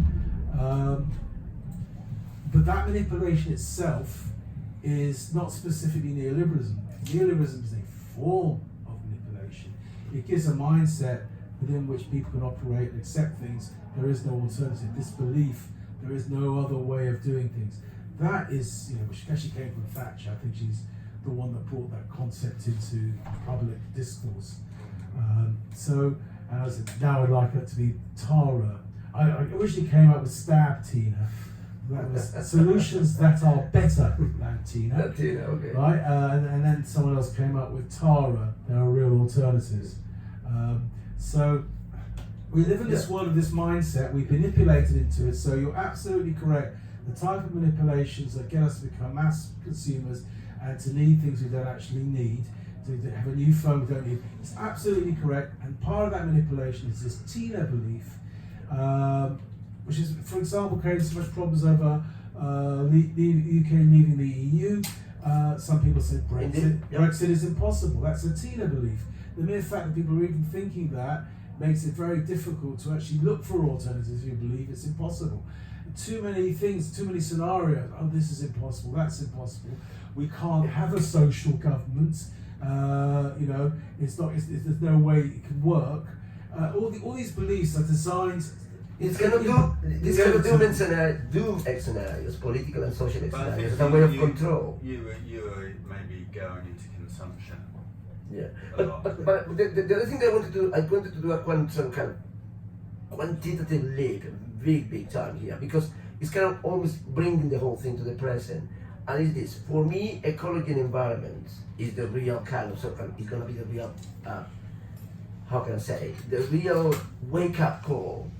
But that manipulation itself is not specifically neoliberalism. Neoliberalism is a form of manipulation. It gives a mindset within which people can operate and accept things. There is no alternative. This belief, there is no other way of doing things. That is, you know, which actually came from Thatcher. I think she's the one that brought that concept into public discourse. So, as now I'd like her to be Tara. I originally came up with Stab Tina. That was solutions that are better than Tina. Tina, okay. Right, and then someone else came up with Tara. There are real alternatives. So we live in this world of this mindset. We've manipulated into it. So you're absolutely correct. The type of manipulations that get us to become mass consumers and to need things we don't actually need, to have a new phone we don't need, it's absolutely correct. And part of that manipulation is this Tina belief, which is, for example, creating so much problems over the UK leaving the EU. Some people say Brexit is impossible. That's a Tina belief. The mere fact that people are even thinking that makes it very difficult to actually look for alternatives if you believe it's impossible. Too many things, too many scenarios. Oh, this is impossible, that's impossible. We can't have a social government. You know, there's no way it can work. All these beliefs are designed. It's kind of doom scenarios, political and social scenarios, as a way of control. You were maybe going into consumption. Yeah, but the other thing I wanted to do some kind of quantitative leap, big time here, because it's kind of always bringing the whole thing to the present. And it's this: for me, ecology and environment is the real kind of it's going to be the real, how can I say, the real wake-up call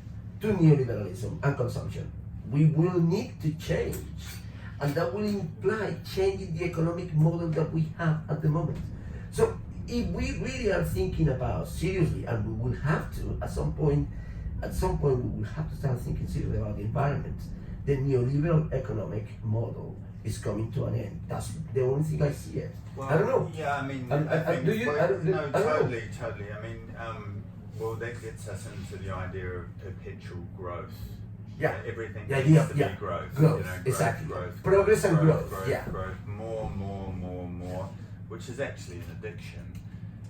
to neoliberalism and consumption. We will need to change, and that will imply changing the economic model that we have at the moment. So if we really are thinking about seriously, and we will have to at some point we will have to start thinking seriously about the environment, the neoliberal economic model is coming to an end. That's the only thing I see it. Well, I don't know. Yeah, I mean, Totally. I mean, well, that gets us into the idea of perpetual growth. Yeah. Everything The needs idea to be of growth. growth, You know, exactly. Growth, Progress and growth. Growth. More, which is actually an addiction.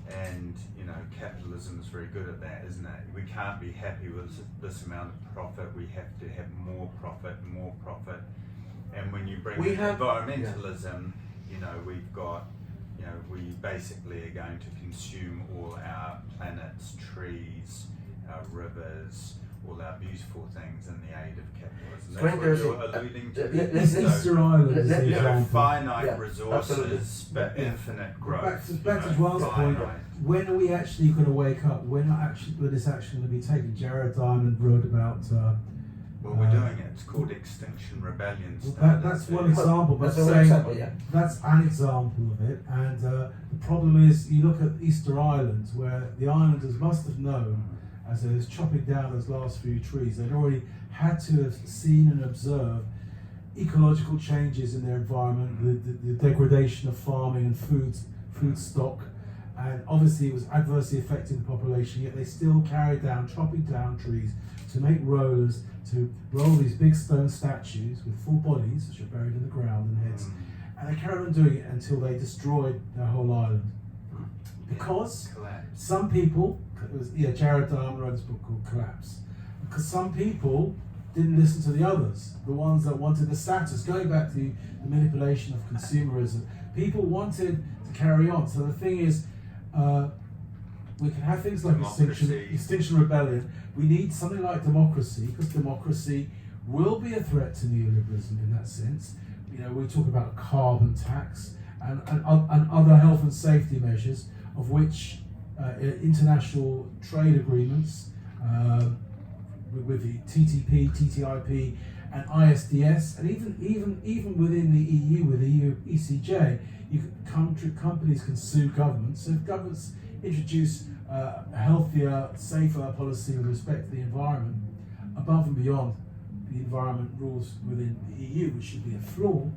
And, you know, capitalism is very good at that, isn't it? We can't be happy with this amount of profit. We have to have more profit. And when you bring in environmentalism, you know, we've got, you know, we basically are going to consume all our planet's trees, our rivers, all our beautiful things in the aid of capitalism. It's That's very what you're interesting. alluding to. let's- Easter Island is let- the let- example. Finite Yeah, resources, but Yeah. infinite growth. Back to Juan's point. When are we actually going to wake up? When is action going to be taken? Jared Diamond wrote about. Well, we're doing it. It's called Extinction Rebellion. That's one example, but That's one saying example, yeah. that's an example of it. And the problem is, you look at Easter Island, where the islanders must have known, as they was chopping down those last few trees, they'd already had to have seen and observed ecological changes in their environment, the degradation of farming and food stock, and obviously it was adversely affecting the population, yet they still carried down, chopping down trees to make rollers, to roll these big stone statues with full bodies, which are buried in the ground and heads, and they carried on doing it until they destroyed their whole island. Because some people, Jared Diamond wrote this book called Collapse, because some people didn't listen to the others, the ones that wanted the status, going back to the manipulation of consumerism. People wanted to carry on. So the thing is, we can have things like Extinction Rebellion. We need something like democracy, because democracy will be a threat to neoliberalism in that sense. You know, we talk about carbon tax and other health and safety measures, of which international trade agreements with the TTP, TTIP, and ISDS, and even within the EU with the EU ECJ, companies can sue governments. So if governments introduce a healthier, safer policy with respect to the environment, above and beyond the environment rules within the EU, which should be a floor,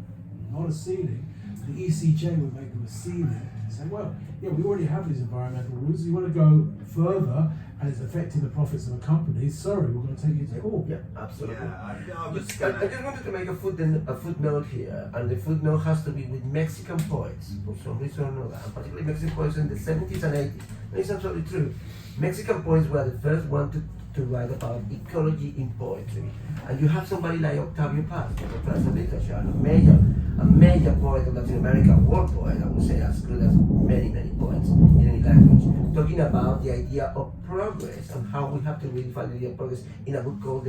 not a ceiling, the ECJ would make them a ceiling and say, well, yeah, we already have these environmental rules. You want to go further and it's affecting the profits of a company, sorry, we're going to take you to court. Yeah, absolutely. Yeah, I was I just wanted to make a footnote here, and the footnote has to be with Mexican poets, for some reason or another, and particularly Mexican poets in the 70s and 80s. And it's absolutely true. Mexican poets were the first one to write about ecology in poetry. And you have somebody like Octavio Paz, the professor of literature, a major poet of Latin America, a world poet, I would say, as good as many poets in any language, talking about the idea of progress and how we have to redefine the idea of progress in a book called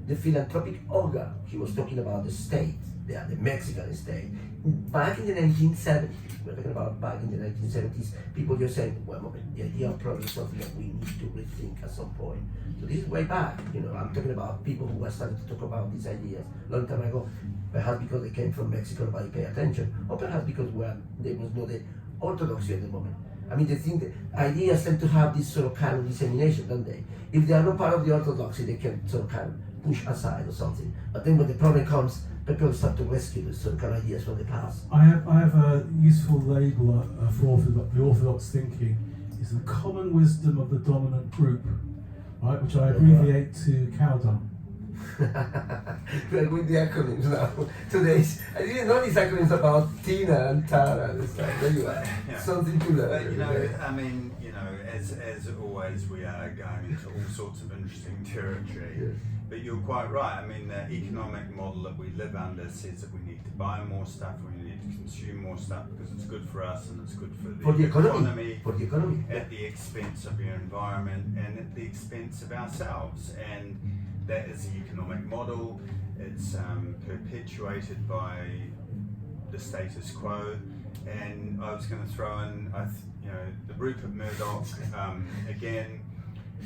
The Philanthropic Ogre. He was talking about the state, the Mexican state. Back in the 1970s, we're talking about back in the 1970s, people just saying, well, the idea of progress is something that we need to rethink at some point. So this is way back, I'm talking about people who were starting to talk about these ideas a long time ago, perhaps because they came from Mexico and nobody paid attention, or perhaps because there was no the orthodoxy at the moment. I mean, they think that ideas tend to have this sort of kind of dissemination, don't they? If they are not part of the orthodoxy, they can sort of kind of push aside or something. But then when the problem comes, people start to rescue these sort of kind of ideas from the past. I have a useful label for the orthodox thinking. Is the common wisdom of the dominant group, right? Which I abbreviate to cow dung. We're with the acronyms now. Today's I didn't know these acronyms about Tina and Tara and stuff. There you are. Yeah. Something to learn. But I mean, as always, we are going into all sorts of interesting territory. Yes. But you're quite right. I mean, the economic model that we live under says that we need to buy more stuff, we need to consume more stuff because it's good for us and it's good for the economy. For the economy. At the expense of your environment and at the expense of ourselves. And that is the economic model. It's perpetuated by the status quo. And I was going to throw in, the Rupert Murdoch, again,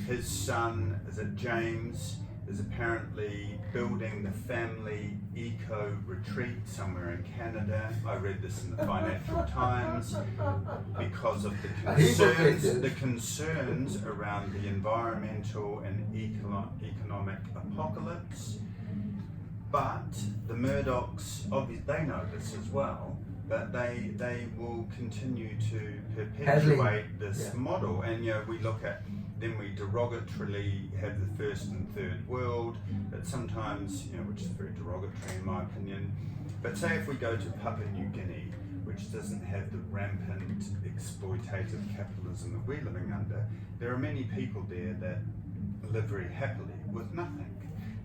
his son, is it James, is apparently building the family eco retreat somewhere in Canada. I read this in the Financial Times because of the concerns around the environmental and economic apocalypse. But the Murdochs, obviously, they know this as well, but they will continue to perpetuate this model. And we look at, then we derogatorily have the first and third world, but sometimes, which is very derogatory in my opinion. But say if we go to Papua New Guinea, which doesn't have the rampant exploitative capitalism that we're living under, there are many people there that live very happily with nothing.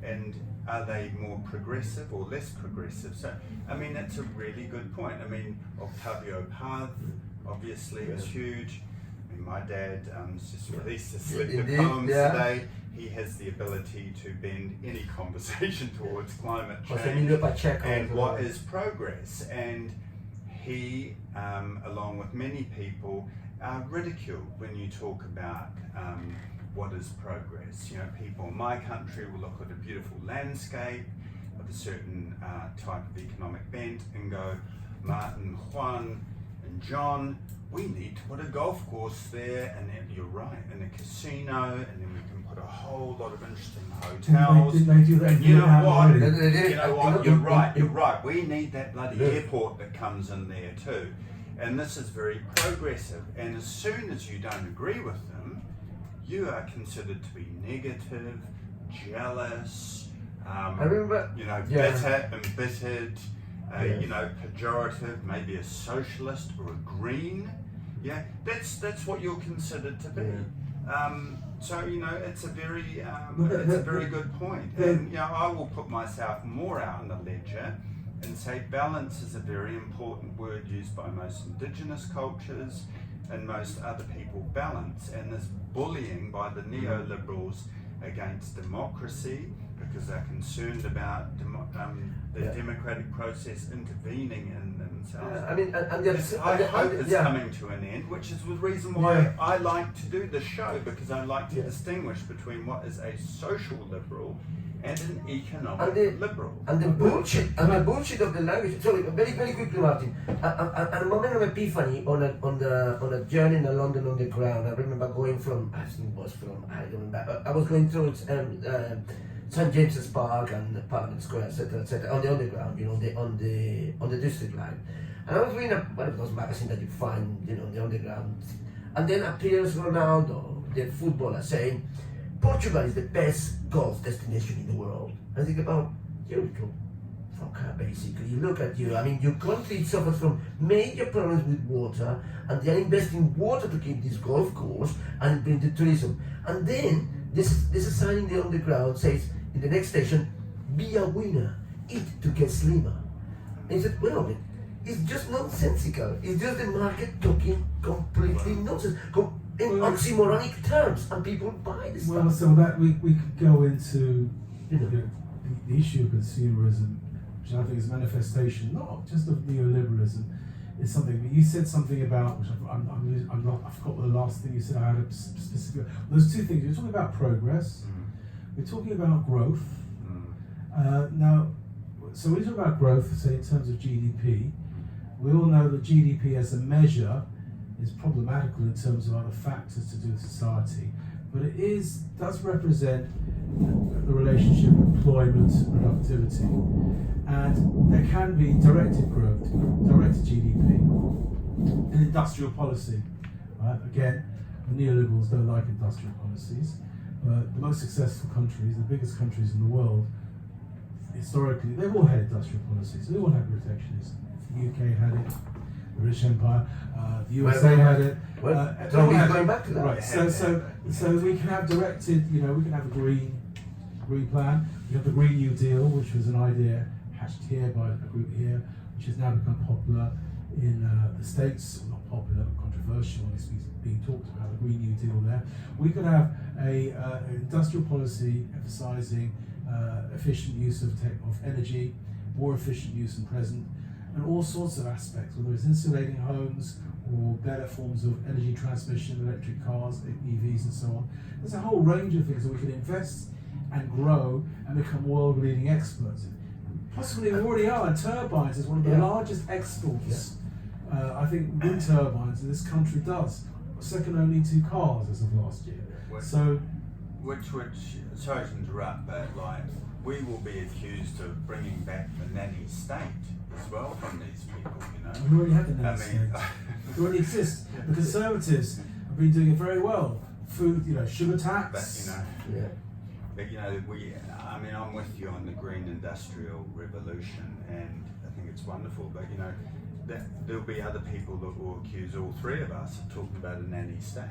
And are they more progressive or less progressive? So, I mean, that's a really good point. I mean, Octavio Paz obviously is huge. mean, my dad just released his Yeah, selected indeed, poems yeah. today. He has the ability to bend any conversation towards climate José change Emilio Pacheco. and what is progress. And he, along with many people, are ridiculed when you talk about what is progress. You know, people in my country will look at a beautiful landscape of a certain type of economic bent and go, Martin, Juan, and John, we need to put a golf course there, and then you're right, and a casino, and then we can put a whole lot of interesting hotels. Didn't they do that And in you know Vietnam what? already? You know what? You're right. You're right. We need that bloody airport that comes in there too, and this is very progressive. And as soon as you don't agree with them, you are considered to be negative, jealous. I remember. You know, Yeah. bitter, embittered. Yes. You know, pejorative, maybe a socialist or a green. Yeah, that's what you're considered to be. So you know, it's a very good point. And you know, I will put myself more out on the ledger and say balance is a very important word used by most indigenous cultures and most other people. Balance, and this bullying by the neoliberals against democracy because they're concerned about the democratic process intervening in themselves. I mean, I hope it's coming to an end, which is the reason why I like to do the show, because I like to distinguish between what is a social liberal and an economic liberal. And the bullshit of the language. Sorry, very, very quickly, Martin. At a moment of epiphany on a journey in London Underground, I remember going from, I think it was from, I don't remember, I was going through St. James's Park and Parliament Square, etc., on the Underground, you know, on the District Line. And I was reading one of those magazines that you find, you know, on the Underground. And then appears Ronaldo, the footballer, saying, Portugal is the best golf destination in the world. I think about you little fucker, basically. Look at you. I mean, your country suffers from major problems with water, and they are investing water to keep this golf course and bring the tourism. And then this sign in the Underground says in the next station, "Be a winner, eat to get slimmer." And he said, well, it's just nonsensical. It's just the market talking completely nonsense. In oxymoronic terms, and people buy this Well, stuff. so that we could go into the issue of consumerism, which I think is a manifestation not just of neoliberalism. It's something. But you said something about which I'm not. I forgot what the last thing you said. I had a specific. Those two things. You're talking about progress. We're talking about growth. Now, so when you talk about growth, say in terms of GDP, we all know that GDP as a measure is problematical in terms of other factors to do with society, but it does represent the relationship of employment and productivity, and there can be directed growth, directed GDP, and industrial policy. Right? Again, the neoliberals don't like industrial policies, but the most successful countries, the biggest countries in the world, historically, they've all had industrial policies. They all had protectionism. The UK had it. The British Empire, the USA had it. Going back to that. Right. So we can have directed. You know, we can have a green plan. We have the Green New Deal, which was an idea hatched here by a group here, which has now become popular in the States. Well, not popular, but controversial. It's being talked about the Green New Deal there. We could have an industrial policy emphasising efficient use of energy, more efficient use than present, and all sorts of aspects, whether it's insulating homes or better forms of energy transmission, electric cars, EVs and so on. There's a whole range of things that we can invest and grow and become world-leading experts in. Possibly we already are, and turbines is one of the largest exports. I think wind turbines in this country does, second only to cars as of last year. Which, sorry to interrupt, but like, we will be accused of bringing back the nanny state as well from these people, you know. We already have the nanny state. It already exists. The Conservatives have been doing it very well. Food, you know, sugar tax. But you know, I'm with you on the green industrial revolution, and I think it's wonderful. But you know, there'll be other people that will accuse all three of us of talking about a nanny state.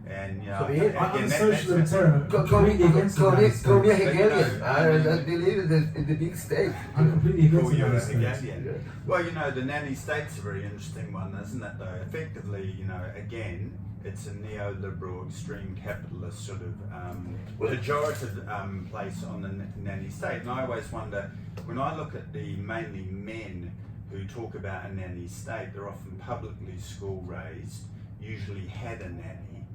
And you know, I'm a social libertarian. Call me a Hegelian. I believe in the big state. I'm completely against the nanny state. Well, you know, the nanny state's a very interesting one, isn't it? Though, effectively, you know, again, it's a neoliberal, extreme capitalist sort of pejorative place on the nanny state. And I always wonder, when I look at the mainly men who talk about a nanny state, they're often publicly school raised, usually had a nanny,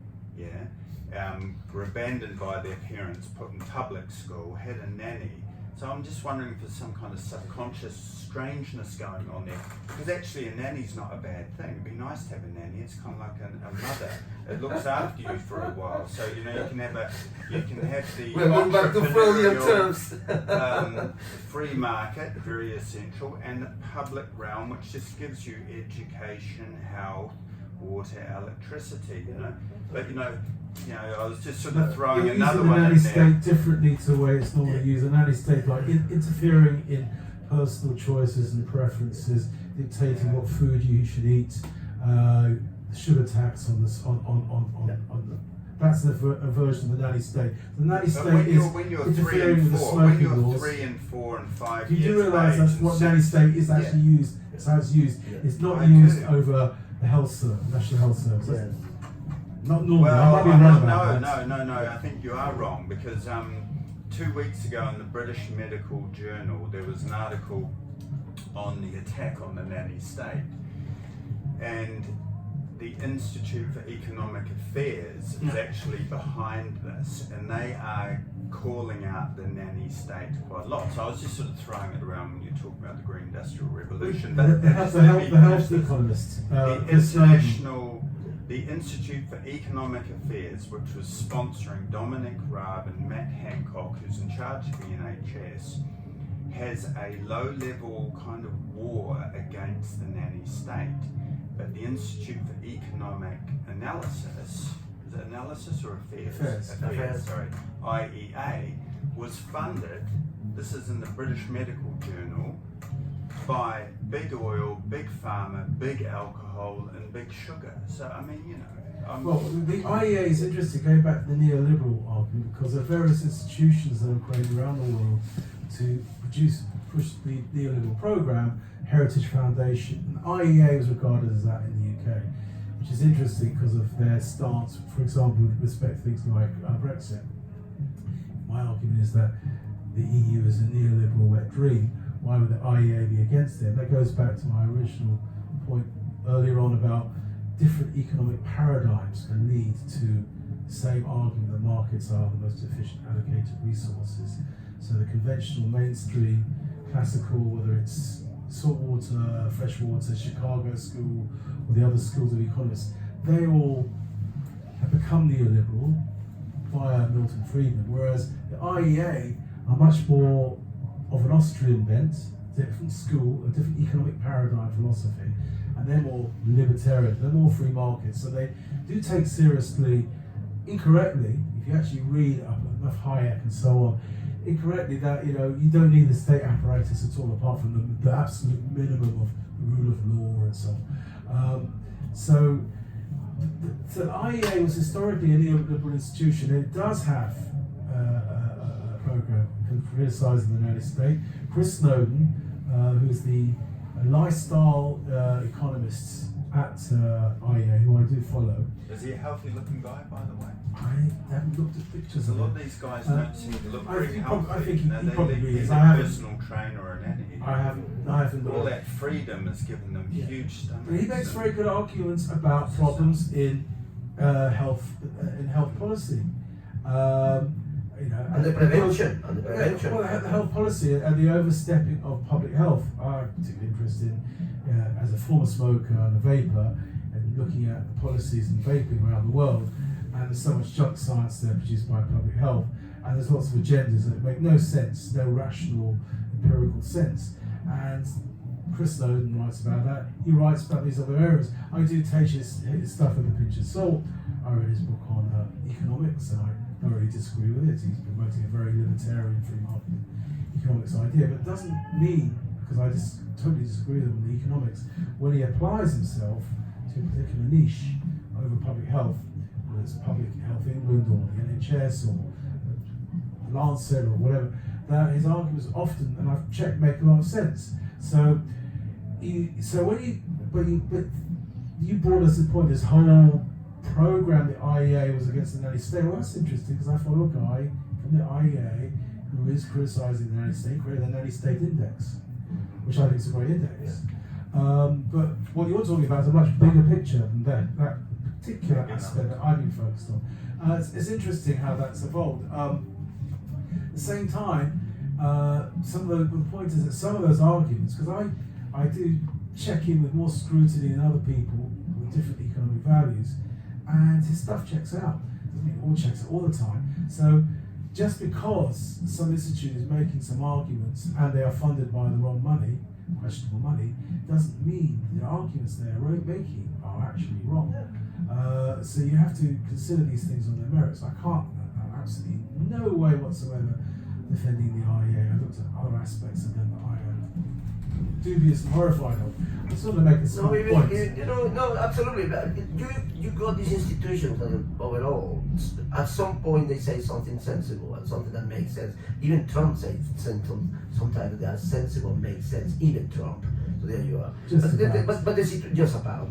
were abandoned by their parents, put in public school, had a nanny. So I'm just wondering if there's some kind of subconscious strangeness going on there. Because actually a nanny's not a bad thing. It'd be nice to have a nanny. It's kind of like a mother. It looks after you for a while. So, you know, you can have the We're going back to Freudian terms. Free market, very essential, and the public realm, which just gives you education, health, water, electricity, you know. But, you know, I was just sort of throwing another one in there. You're using the nanny state differently to the way it's normally used. The nanny state, like interfering in personal choices and preferences, dictating what food you should eat, sugar tax on the. That's a version of the nanny state. The nanny state is interfering with the smoking laws. 3 and 4 and 5 You years do realise that's what nanny state is actually used. It's how it's used. It's not used over the health service, National Health Service. Yes. Not normally. Well, no. I think you are wrong, because 2 weeks ago in the British Medical Journal there was an article on the attack on the nanny state, and the Institute for Economic Affairs is actually behind this, and they are calling out the nanny state quite a lot. So I was just sort of throwing it around when you talk about the Green Industrial Revolution. But the health economist, the Institute for Economic Affairs, which was sponsoring Dominic Raab and Matt Hancock, who's in charge of the NHS, has a low-level kind of war against the nanny state. But the Institute for Economic Analysis, is it analysis or affairs? Affairs, sorry. IEA, was funded, this is in the British Medical Journal, by big oil, big pharma, big alcohol, and big sugar. So, I mean, you know. Well, the IEA is interesting, going back to the neoliberal argument, because there are various institutions that are created around the world to push the neoliberal program. Heritage Foundation, and IEA was regarded as that in the UK, which is interesting because of their stance, for example, with respect to things like Brexit. My argument is that the EU is a neoliberal wet dream. Why would the IEA be against it? That goes back to my original point earlier on about different economic paradigms and lead to the same argument that markets are the most efficient allocated resources. So the conventional mainstream, classical, whether it's saltwater, freshwater, Chicago School, or the other schools of economists, they all have become neoliberal via Martin Threedman, whereas the IEA are much more of an Austrian bent, different school, a different economic paradigm philosophy, and they're more libertarian, they're more free market, so they do take seriously, incorrectly, if you actually read up enough Hayek and so on, incorrectly that you don't need the state apparatus at all, apart from the absolute minimum of the rule of law and so on. So the IEA was historically a neoliberal institution, and it does have a program criticising the nanny state. Chris Snowden, who's the lifestyle economist at IEA, who I do follow. Is he a healthy looking guy, by the way? I haven't looked at pictures A of lot him. of these guys don't seem to look very healthy. I think he probably is. He's a personal trainer or an entity. I haven't. All that freedom has given them huge stomachs. But he makes very good arguments about problems in health policy. And the prevention. Well, the health policy and the overstepping of public health. I'm particularly interested in, as a former smoker and a vapor, and looking at the policies in vaping around the world. And there's so much junk science there produced by public health, and there's lots of agendas that make no sense, no rational, empirical sense. And Chris Snowden writes about that. He writes about these other areas. I do take his stuff with a pinch of salt. I read his book on economics, and I don't really disagree with it. He's promoting a very libertarian free market economics idea, but it doesn't mean, because I just totally disagree with him on the economics, when he applies himself to a particular niche over public health, whether it's Public Health England or the NHS or Lancet or whatever, that his arguments often, and I've checked, make a lot of sense. So you brought us to the point, this whole program the IEA was against the nanny state. Well, that's interesting because I follow a guy from the IEA who is criticising the nanny state, created the nanny state index, which I think is a great index. But what you're talking about is a much bigger picture than that particular aspect that I've been focused on. It's interesting how that's evolved. At the same time, some of the point is that some of those arguments, because I do check in with more scrutiny than other people with different economic values, and his stuff checks out. Doesn't mean it all checks out all the time. So just because some institute is making some arguments and they are funded by the wrong money, questionable money, doesn't mean the arguments they're making are actually wrong. So you have to consider these things on their merits. I can't, absolutely no way whatsoever defending the IEA. I looked at other aspects of them that I am dubious and horrified of. I just want to make a small point. No, absolutely. But you got these institutions that overall, at some point they say something sensible and something that makes sense. Even Trump says sometimes they are sensible, makes sense. Even Trump. So there you are. But the situation just about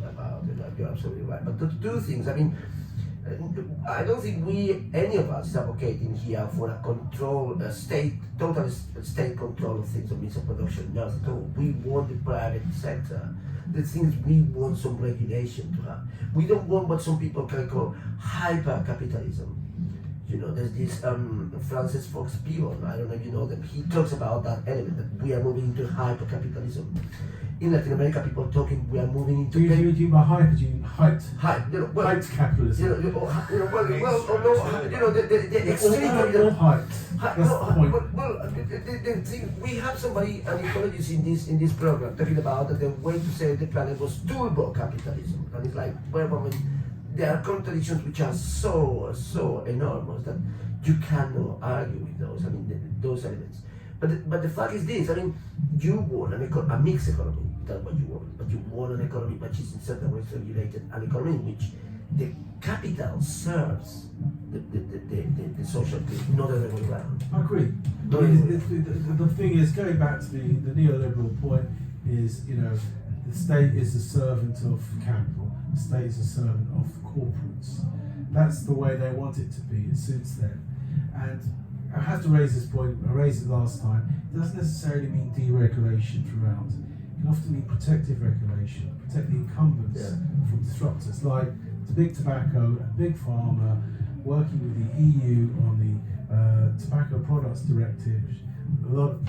you're absolutely right. But the two things. I mean, I don't think any of us is advocating here for a total state control of things of means of production. Not at all. We want the private sector. The things we want some regulation to have. We don't want what some people can call hyper-capitalism. You know, there's this Francis Fox Piron, I don't know if you know them, he talks about that element, that we are moving into hyper-capitalism. In Latin America, people are talking, we are moving into... Do you mean by hyper, do you mean height? Hype, Height capitalism. The extreme... Or height. That's the point. The thing, we have somebody, an ecologist in this program, talking about that the way to save the planet was turbo capitalism. And it's like, well, there are contradictions which are so enormous that you cannot argue with those. I mean, those elements. But the fact is this. I mean, you want a mixed economy. That's what you want. But you want an economy which is in certain ways regulated, an economy in which the capital serves the social good, not the other way around. I agree. The thing is, going back to the neoliberal point, is, you know, the state is a servant of capital. The state is a servant of corporates. That's the way they want it to be. It suits them. And I have to raise this point. I raised it last time. It doesn't necessarily mean deregulation throughout. It can often mean protective regulation, protect the incumbents from disruptors, like the big tobacco and big pharma, working with the EU on the tobacco products directive. A lot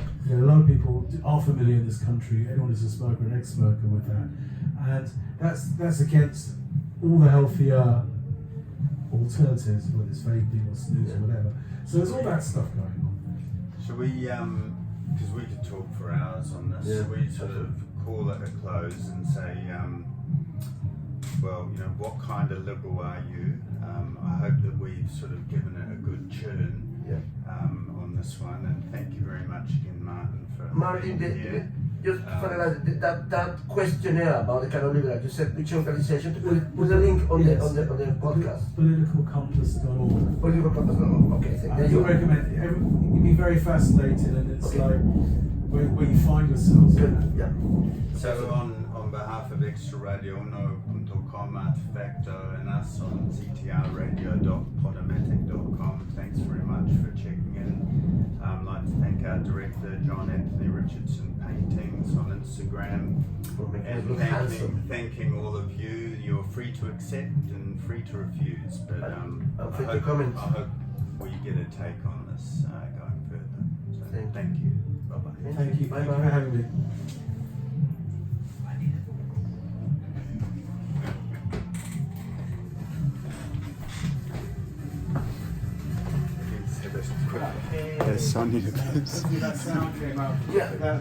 of people are familiar in this country. Anyone who's a smoker, an ex-smoker, with that, and that's against all the healthier alternatives, whether it's vaping or snus or whatever. So there's all that stuff going on. Should we, because we could talk for hours on this, should we sort of call it a close and say, well, you know, what kind of liberal are you? I hope that we've sort of given it a good churn on this one, and thank you very much again, Martin, for being here. Just finalize that questionnaire about the kind of liberal. You said which organization? Put a link on the podcast. Politicalcompass.org. Politicalcompass.org. Okay, thank you. I do recommend it. You'll be very fascinated, and it's like where you find yourselves. Yeah. So on behalf of extraradio.com, Artefacto, and us on ztrradio.podomatic.com, thanks very much for checking in. I'd like to thank our director, John Anthony Richardson Paintings, on Instagram, and thanking all of you. You're free to accept and free to refuse, but free to comment. I hope we get a take on this going further. So thank you. Bye-bye. Thank you. Thank you for having me. Yes, I need a That sound came out. Yeah.